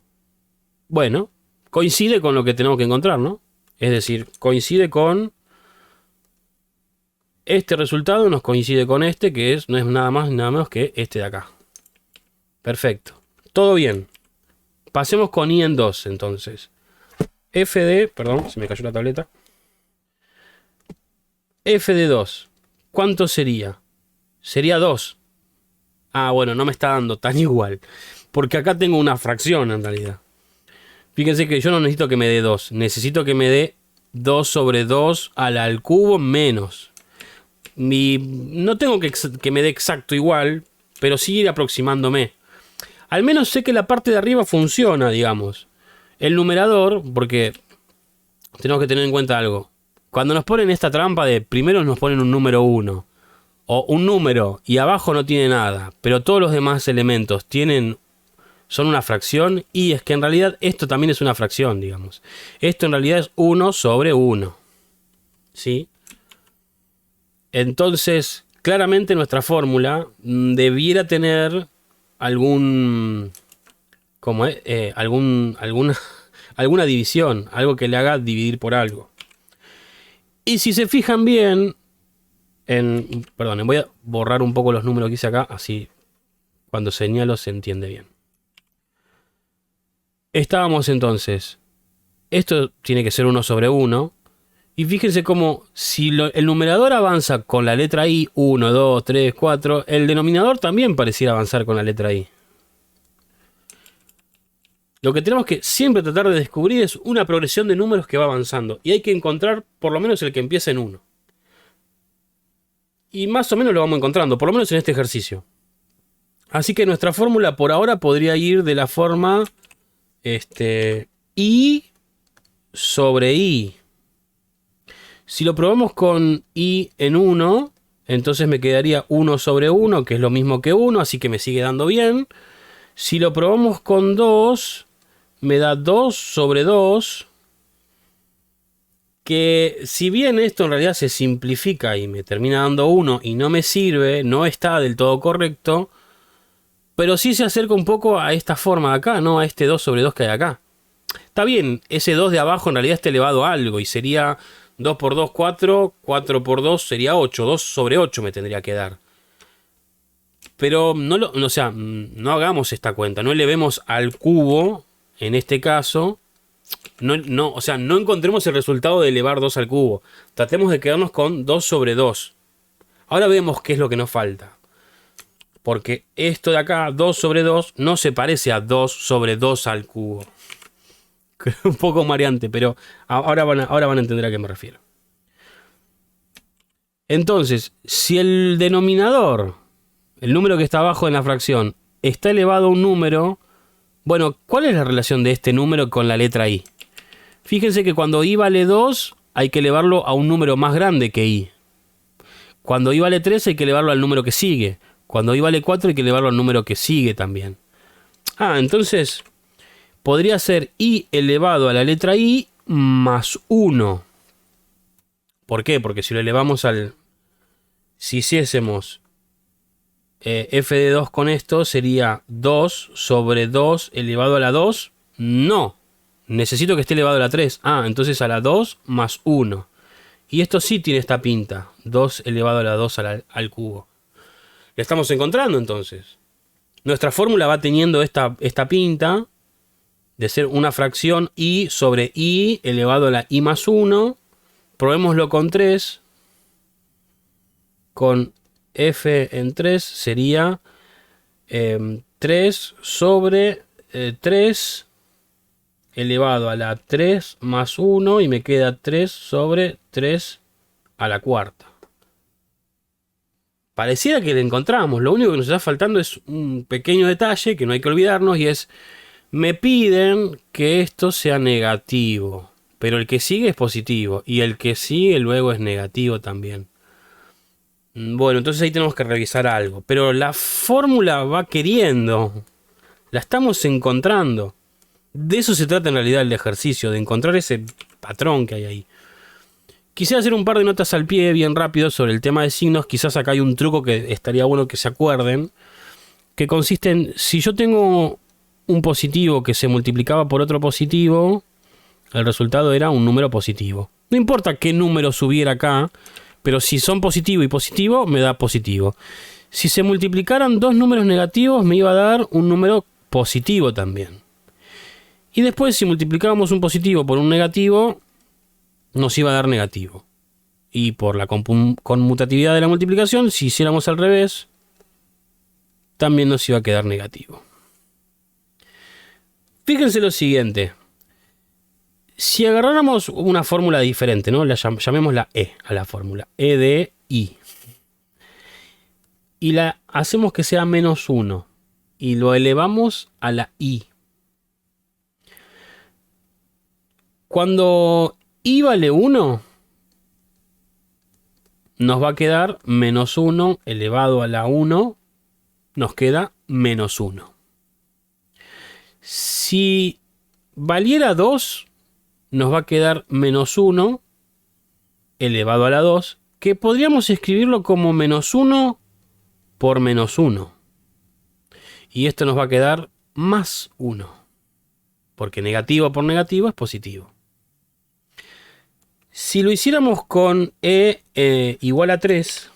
Bueno, coincide con lo que tenemos que encontrar, ¿no? Es decir, coincide con este resultado, nos coincide con este, que no es nada más ni nada menos que este de acá. Perfecto. Todo bien. Pasemos con i en 2, entonces. F de... Perdón, se me cayó la tableta. F de 2. ¿Cuánto sería? Sería 2. Ah, bueno, no me está dando tan igual. Porque acá tengo una fracción en realidad. Fíjense que yo no necesito que me dé 2. Necesito que me dé 2 sobre 2 al cubo menos. No tengo que me dé exacto igual, pero sí ir aproximándome. Al menos sé que la parte de arriba funciona, digamos. El numerador, porque tenemos que tener en cuenta algo. Cuando nos ponen esta trampa de primero nos ponen un número 1 o un número y abajo no tiene nada, pero todos los demás elementos son una fracción, y es que en realidad esto también es una fracción, digamos. Esto en realidad es 1 sobre 1. ¿Sí? Entonces, claramente nuestra fórmula debiera tener alguna división, algo que le haga dividir por algo. Y si se fijan bien, perdón, voy a borrar un poco los números que hice acá, así cuando señalo se entiende bien. Estábamos entonces, esto tiene que ser 1 sobre 1, y fíjense cómo si el numerador avanza con la letra i, 1, 2, 3, 4, el denominador también pareciera avanzar con la letra i. Lo que tenemos que siempre tratar de descubrir es una progresión de números que va avanzando, y hay que encontrar por lo menos el que empieza en 1. Y más o menos lo vamos encontrando, por lo menos en este ejercicio. Así que nuestra fórmula por ahora podría ir de la forma i sobre i. Si lo probamos con i en 1, entonces me quedaría 1 sobre 1, que es lo mismo que 1, así que me sigue dando bien. Si lo probamos con 2, me da 2 sobre 2, que si bien esto en realidad se simplifica y me termina dando 1 y no me sirve, no está del todo correcto, pero sí se acerca un poco a esta forma de acá, ¿no? A este 2 sobre 2 que hay acá. Está bien, ese 2 de abajo en realidad está elevado a algo y sería 2 por 2, 4, 4 por 2 sería 8, 2 sobre 8 me tendría que dar. Pero no hagamos esta cuenta, no elevemos al cubo, en este caso, no encontremos el resultado de elevar 2 al cubo. Tratemos de quedarnos con 2 sobre 2. Ahora vemos qué es lo que nos falta. Porque esto de acá, 2 sobre 2, no se parece a 2 sobre 2 al cubo. Un poco mareante, pero ahora van a entender a qué me refiero. Entonces, si el denominador, el número que está abajo en la fracción, está elevado a un número, bueno, ¿cuál es la relación de este número con la letra i? Fíjense que cuando i vale 2, hay que elevarlo a un número más grande que i. Cuando i vale 3, hay que elevarlo al número que sigue. Cuando i vale 4, hay que elevarlo al número que sigue también. Entonces podría ser i elevado a la letra i más 1. ¿Por qué? Porque si lo elevamos si hiciésemos f de 2 con esto, sería 2 sobre 2 elevado a la 2. No. Necesito que esté elevado a la 3. Entonces a la 2 más 1. Y esto sí tiene esta pinta. 2 elevado a la 2 al cubo. ¿La estamos encontrando entonces? Nuestra fórmula va teniendo esta pinta de ser una fracción i sobre i elevado a la i más 1. Probémoslo con 3. Con f en 3 sería 3 sobre 3 elevado a la 3 más 1 y me queda 3 sobre 3 a la cuarta. Pareciera que le encontramos. Lo único que nos está faltando es un pequeño detalle que no hay que olvidarnos, y es Me piden que esto sea negativo, pero el que sigue es positivo y el que sigue luego es negativo también. Bueno, entonces ahí tenemos que revisar algo, pero la fórmula va queriendo, la estamos encontrando. De eso se trata en realidad el ejercicio, de encontrar ese patrón que hay ahí. Quisiera hacer un par de notas al pie bien rápido sobre el tema de signos. Quizás acá hay un truco que estaría bueno que se acuerden, que consiste en, si yo tengo un positivo que se multiplicaba por otro positivo, el resultado era un número positivo. No importa qué número subiera acá, pero si son positivo y positivo, me da positivo. Si se multiplicaran dos números negativos, me iba a dar un número positivo también. Y después, si multiplicábamos un positivo por un negativo, nos iba a dar negativo. Y por la conmutatividad de la multiplicación, si hiciéramos al revés, también nos iba a quedar negativo. Fíjense lo siguiente. Si agarráramos una fórmula diferente, ¿no? Llamémosla E a la fórmula. E de I. Y la hacemos que sea menos 1. Y lo elevamos a la I. Cuando I vale 1, nos va a quedar menos 1 elevado a la 1. Nos queda menos 1. Si valiera 2, nos va a quedar menos 1 elevado a la 2, que podríamos escribirlo como menos 1 por menos 1. Y esto nos va a quedar más 1, porque negativo por negativo es positivo. Si lo hiciéramos con E igual a 3,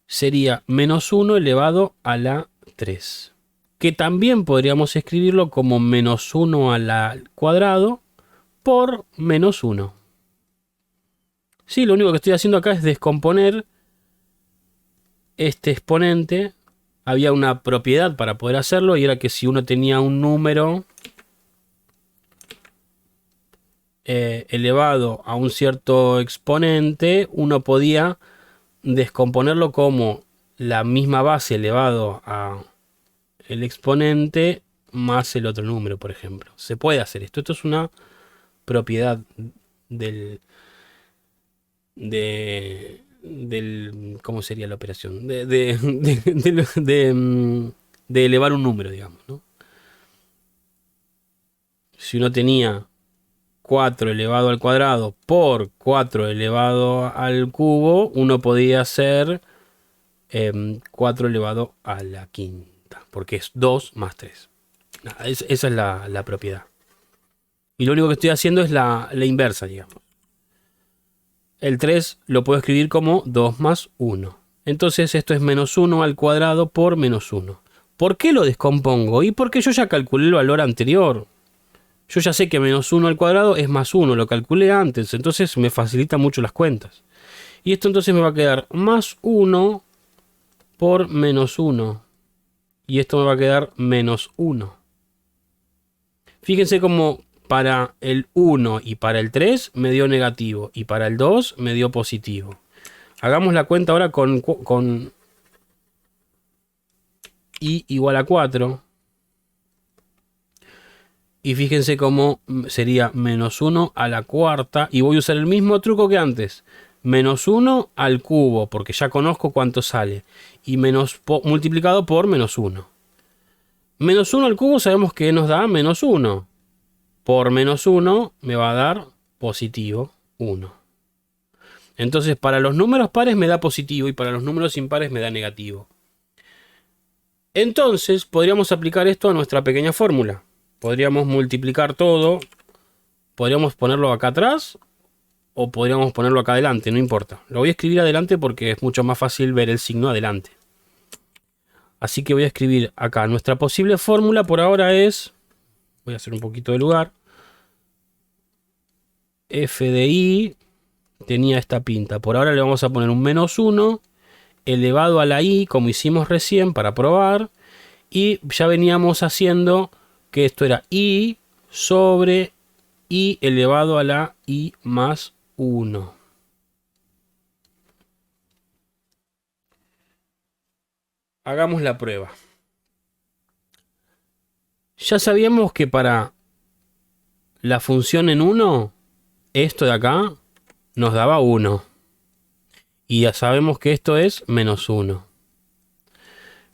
sería menos 1 elevado a la 3, que también podríamos escribirlo como menos 1 al cuadrado por menos 1. Sí, lo único que estoy haciendo acá es descomponer este exponente. Había una propiedad para poder hacerlo, y era que si uno tenía un número elevado a un cierto exponente, uno podía descomponerlo como la misma base elevado a el exponente más el otro número, por ejemplo. Se puede hacer esto. Esto es una propiedad del ¿cómo sería la operación? De elevar un número, digamos, ¿no? Si uno tenía 4 elevado al cuadrado por 4 elevado al cubo, uno podía hacer 4 elevado a la quinta, porque es 2 más 3. Nada, esa es la propiedad. Y lo único que estoy haciendo es la inversa, digamos. El 3 lo puedo escribir como 2 más 1. Entonces esto es menos 1 al cuadrado por menos 1. ¿Por qué lo descompongo? Y porque yo ya calculé el valor anterior. Yo ya sé que menos 1 al cuadrado es más 1, lo calculé antes, entonces me facilita mucho las cuentas. Y esto entonces me va a quedar más 1 por menos 1. Y esto me va a quedar menos 1. Fíjense cómo para el 1 y para el 3 me dio negativo, y para el 2 me dio positivo. Hagamos la cuenta ahora con I igual a 4. Y fíjense cómo sería menos 1 a la cuarta. Y voy a usar el mismo truco que antes. Menos 1 al cubo, porque ya conozco cuánto sale. Y multiplicado por menos 1. Menos 1 al cubo sabemos que nos da menos 1. Por menos 1 me va a dar positivo 1. Entonces para los números pares me da positivo y para los números impares me da negativo. Entonces podríamos aplicar esto a nuestra pequeña fórmula. Podríamos multiplicar todo. Podríamos ponerlo acá atrás o podríamos ponerlo acá adelante, no importa. Lo voy a escribir adelante porque es mucho más fácil ver el signo adelante. Así que voy a escribir acá. Nuestra posible fórmula por ahora es... Voy a hacer un poquito de lugar. F de I tenía esta pinta. Por ahora le vamos a poner un menos 1 elevado a la I, como hicimos recién para probar. Y ya veníamos haciendo que esto era I sobre I elevado a la I más 1. hagamos la prueba. Ya sabíamos que para la función en 1, esto de acá nos daba 1. Y ya sabemos que esto es menos 1.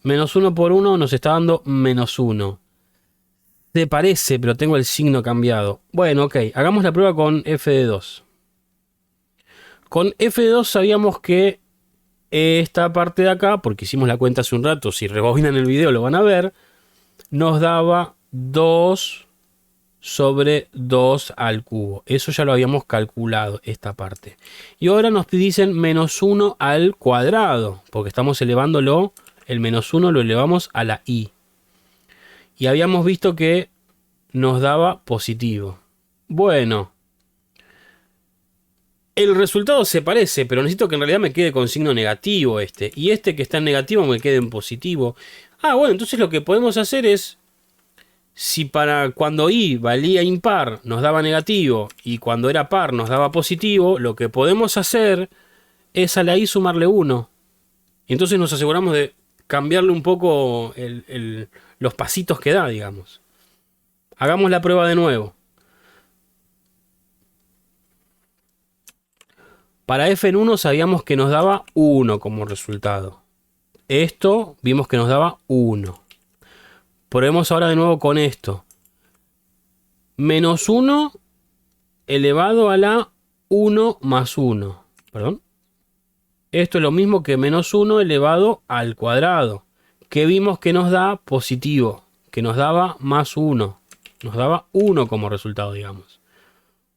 Menos 1 por 1 nos está dando menos 1. Se parece, pero tengo el signo cambiado. Bueno, ok. Hagamos la prueba con f de 2. Con f de 2 sabíamos que esta parte de acá, porque hicimos la cuenta hace un rato, si rebobinan el video lo van a ver, nos daba 2 sobre 2 al cubo. Eso ya lo habíamos calculado, esta parte. Y ahora nos dicen menos 1 al cuadrado, porque estamos elevándolo, el menos 1 lo elevamos a la i. Y habíamos visto que nos daba positivo. Bueno, el resultado se parece, pero necesito que en realidad me quede con signo negativo este. Y este que está en negativo me quede en positivo. Ah, bueno, entonces lo que podemos hacer es, si para cuando i valía impar nos daba negativo y cuando era par nos daba positivo, lo que podemos hacer es a la i sumarle 1. Y entonces nos aseguramos de cambiarle un poco los pasitos que da, digamos. Hagamos la prueba de nuevo. Para f en 1 sabíamos que nos daba 1 como resultado. Esto vimos que nos daba 1. Probemos ahora de nuevo con esto. Menos 1 elevado a la 1 más 1. Perdón. Esto es lo mismo que menos 1 elevado al cuadrado. Que vimos que nos da positivo. Que nos daba más 1. Nos daba 1 como resultado, digamos.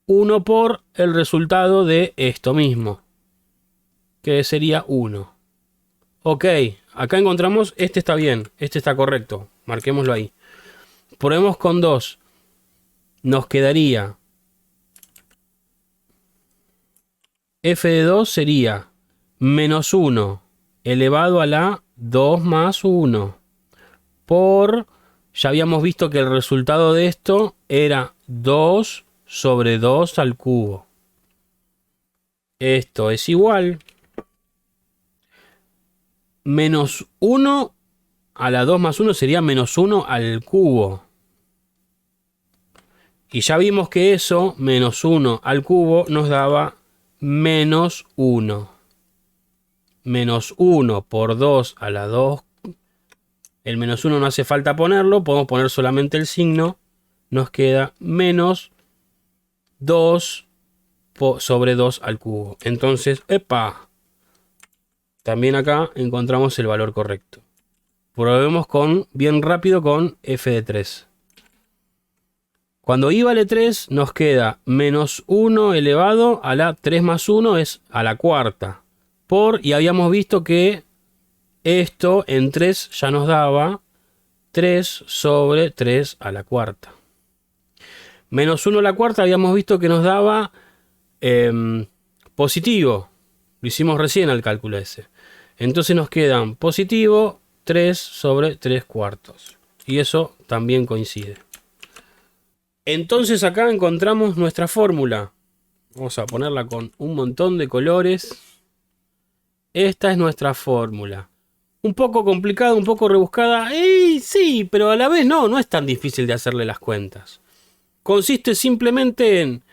1 por el resultado de esto mismo. Que sería 1. Ok, acá encontramos, este está bien, este está correcto. Marquémoslo ahí. Probemos con 2. Nos quedaría f de 2 sería menos 1 elevado a la 2 más 1 por, ya habíamos visto que el resultado de esto era 2 sobre 2 al cubo. Esto es igual menos 1 a la 2 más 1 sería menos 1 al cubo. Y ya vimos que eso, menos 1 al cubo, nos daba menos 1. Menos 1 por 2 a la 2. El menos 1 no hace falta ponerlo, podemos poner solamente el signo. Nos queda menos 2 sobre 2 al cubo. Entonces, ¡epa! También acá encontramos el valor correcto. Probemos bien rápido con f de 3. Cuando i vale 3 nos queda menos 1 elevado a la 3 más 1 es a la cuarta. Y habíamos visto que esto en 3 ya nos daba 3 sobre 3 a la cuarta. Menos 1 a la cuarta habíamos visto que nos daba positivo. Lo hicimos recién al cálculo ese. Entonces nos quedan positivo 3 sobre 3 cuartos. Y eso también coincide. Entonces acá encontramos nuestra fórmula. Vamos a ponerla con un montón de colores. Esta es nuestra fórmula. Un poco complicada, un poco rebuscada. Sí, pero a la vez no es tan difícil de hacerle las cuentas. Consiste simplemente en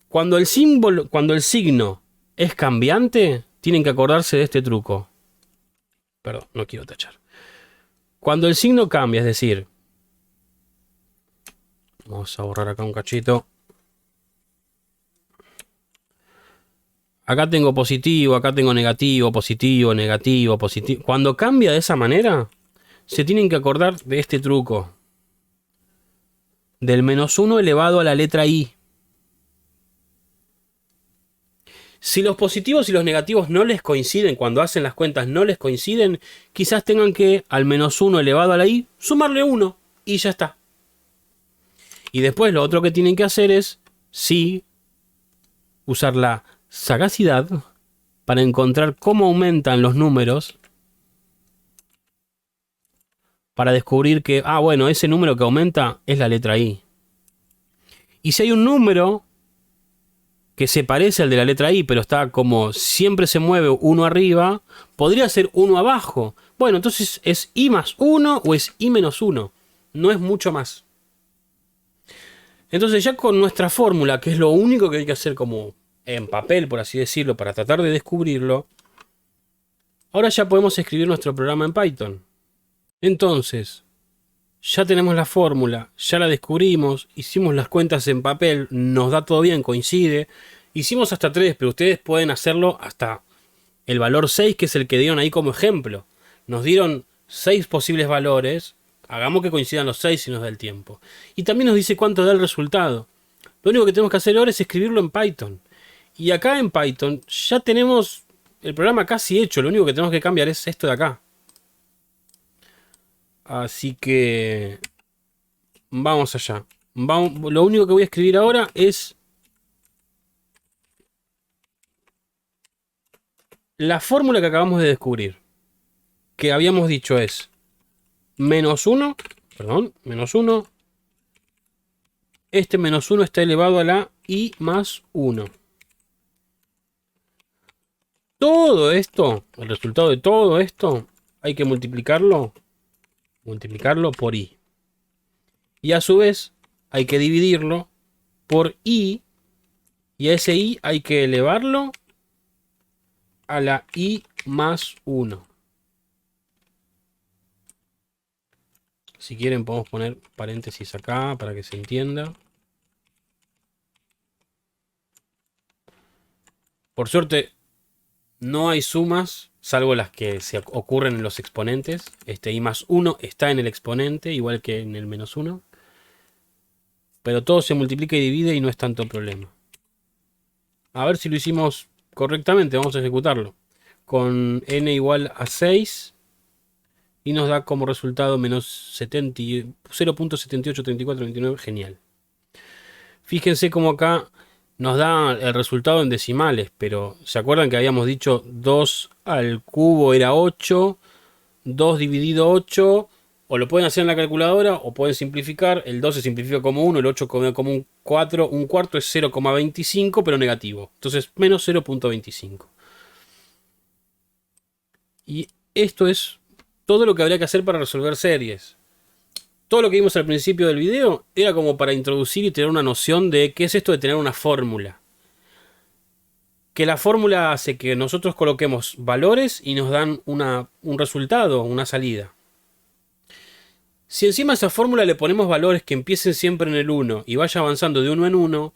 cuando el signo es cambiante, tienen que acordarse de este truco. Perdón, no quiero tachar. Cuando el signo cambia, es decir, vamos a borrar acá un cachito. Acá tengo positivo, acá tengo negativo, positivo, negativo, positivo. Cuando cambia de esa manera, se tienen que acordar de este truco. Del menos 1 elevado a la letra i. Si los positivos y los negativos no les coinciden, cuando hacen las cuentas no les coinciden, quizás tengan que al menos 1 elevado a la i sumarle 1 y ya está. Y después lo otro que tienen que hacer es, sí, usar la sagacidad para encontrar cómo aumentan los números, para descubrir que, bueno, ese número que aumenta es la letra i. Y si hay un número que se parece al de la letra I, pero está como siempre se mueve uno arriba, podría ser uno abajo. Bueno, entonces ¿es I más 1 o es I menos 1? No es mucho más. Entonces ya con nuestra fórmula, que es lo único que hay que hacer como en papel, por así decirlo, para tratar de descubrirlo, ahora ya podemos escribir nuestro programa en Python. Entonces, ya tenemos la fórmula, ya la descubrimos, hicimos las cuentas en papel, nos da todo bien, coincide. Hicimos hasta 3, pero ustedes pueden hacerlo hasta el valor 6, que es el que dieron ahí como ejemplo. Nos dieron 6 posibles valores, hagamos que coincidan los 6 si nos da el tiempo. Y también nos dice cuánto da el resultado. Lo único que tenemos que hacer ahora es escribirlo en Python. Y acá en Python ya tenemos el programa casi hecho, lo único que tenemos que cambiar es esto de acá. Así que vamos allá. Lo único que voy a escribir ahora es la fórmula que acabamos de descubrir. Que habíamos dicho es menos 1. Este menos 1 está elevado a la I más 1. Todo esto, el resultado de todo esto, hay que multiplicarlo por I. Y a su vez hay que dividirlo por I. Y a ese I hay que elevarlo a la I más 1. Si quieren podemos poner paréntesis acá para que se entienda. Por suerte no hay sumas, salvo las que se ocurren en los exponentes. Este I más 1 está en el exponente, igual que en el menos 1. Pero todo se multiplica y divide y no es tanto problema. A ver si lo hicimos correctamente, vamos a ejecutarlo. Con n igual a 6 y nos da como resultado menos 0.783429, genial. Fíjense cómo acá nos da el resultado en decimales, pero ¿se acuerdan que habíamos dicho 2 al cubo era 8? 2 dividido 8, o lo pueden hacer en la calculadora o pueden simplificar. El 2 se simplifica como 1, el 8 como un 4, un cuarto es 0,25 pero negativo, entonces menos 0.25. Y esto es todo lo que habría que hacer para resolver series. Todo lo que vimos al principio del video era como para introducir y tener una noción de qué es esto de tener una fórmula. Que la fórmula hace que nosotros coloquemos valores y nos dan un resultado, una salida. Si encima a esa fórmula le ponemos valores que empiecen siempre en el 1 y vaya avanzando de 1 en 1,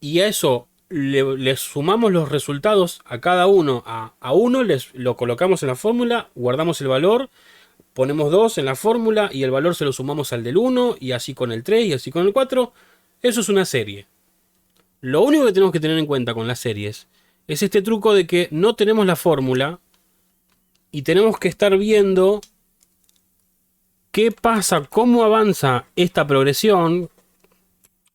y a eso le sumamos los resultados a cada uno, a uno lo colocamos en la fórmula, guardamos el valor, ponemos 2 en la fórmula y el valor se lo sumamos al del 1 y así con el 3 y así con el 4. Eso es una serie. Lo único que tenemos que tener en cuenta con las series es este truco de que no tenemos la fórmula y tenemos que estar viendo qué pasa, cómo avanza esta progresión,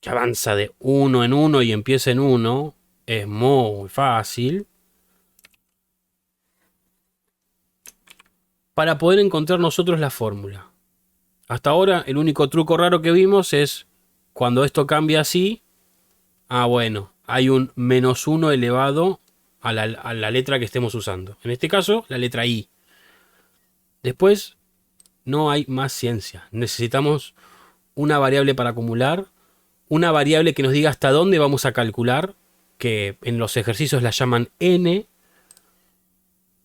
que avanza de 1 en 1 y empieza en 1. Es muy fácil. Para poder encontrar nosotros la fórmula. Hasta ahora el único truco raro que vimos es cuando esto cambia así. Ah, bueno, hay un menos 1 elevado a la letra que estemos usando. En este caso, la letra I. Después, no hay más ciencia. Necesitamos una variable para acumular, una variable que nos diga hasta dónde vamos a calcular, que en los ejercicios la llaman n.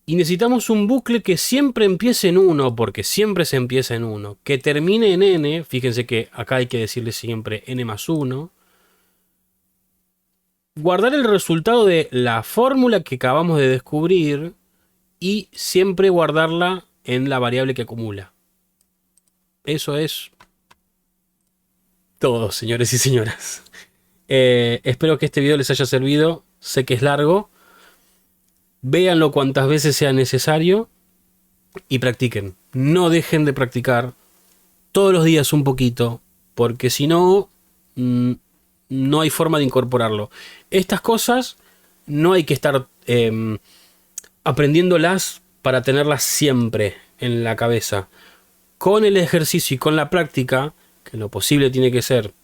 Y necesitamos un bucle que siempre empiece en 1, porque siempre se empieza en 1. Que termine en n, fíjense que acá hay que decirle siempre n más 1. Guardar el resultado de la fórmula que acabamos de descubrir y siempre guardarla en la variable que acumula. Eso es todo, señores y señoras. Espero que este video les haya servido. Sé que es largo. Véanlo cuantas veces sea necesario y practiquen. No dejen de practicar todos los días un poquito, porque si no, no hay forma de incorporarlo. Estas cosas no hay que estar aprendiéndolas para tenerlas siempre en la cabeza. Con el ejercicio y con la práctica, que en lo posible tiene que ser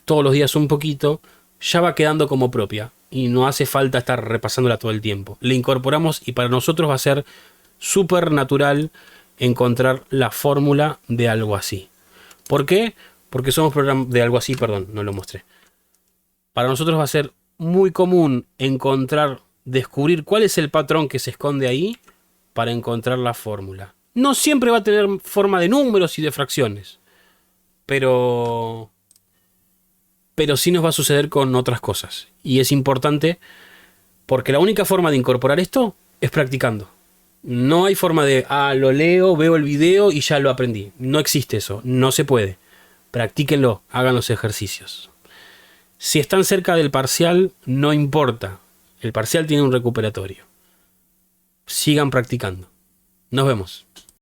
todos los días un poquito, ya va quedando como propia. y no hace falta estar repasándola todo el tiempo. La incorporamos y para nosotros va a ser súper natural encontrar la fórmula de algo así. ¿Por qué? Porque somos de algo así, perdón, no lo mostré. Para nosotros va a ser muy común descubrir cuál es el patrón que se esconde ahí para encontrar la fórmula. No siempre va a tener forma de números y de fracciones, pero sí nos va a suceder con otras cosas. Y es importante porque la única forma de incorporar esto es practicando. No hay forma de, lo leo, veo el video y ya lo aprendí. No existe eso, no se puede. Practíquenlo, hagan los ejercicios. Si están cerca del parcial, no importa. El parcial tiene un recuperatorio. Sigan practicando. Nos vemos.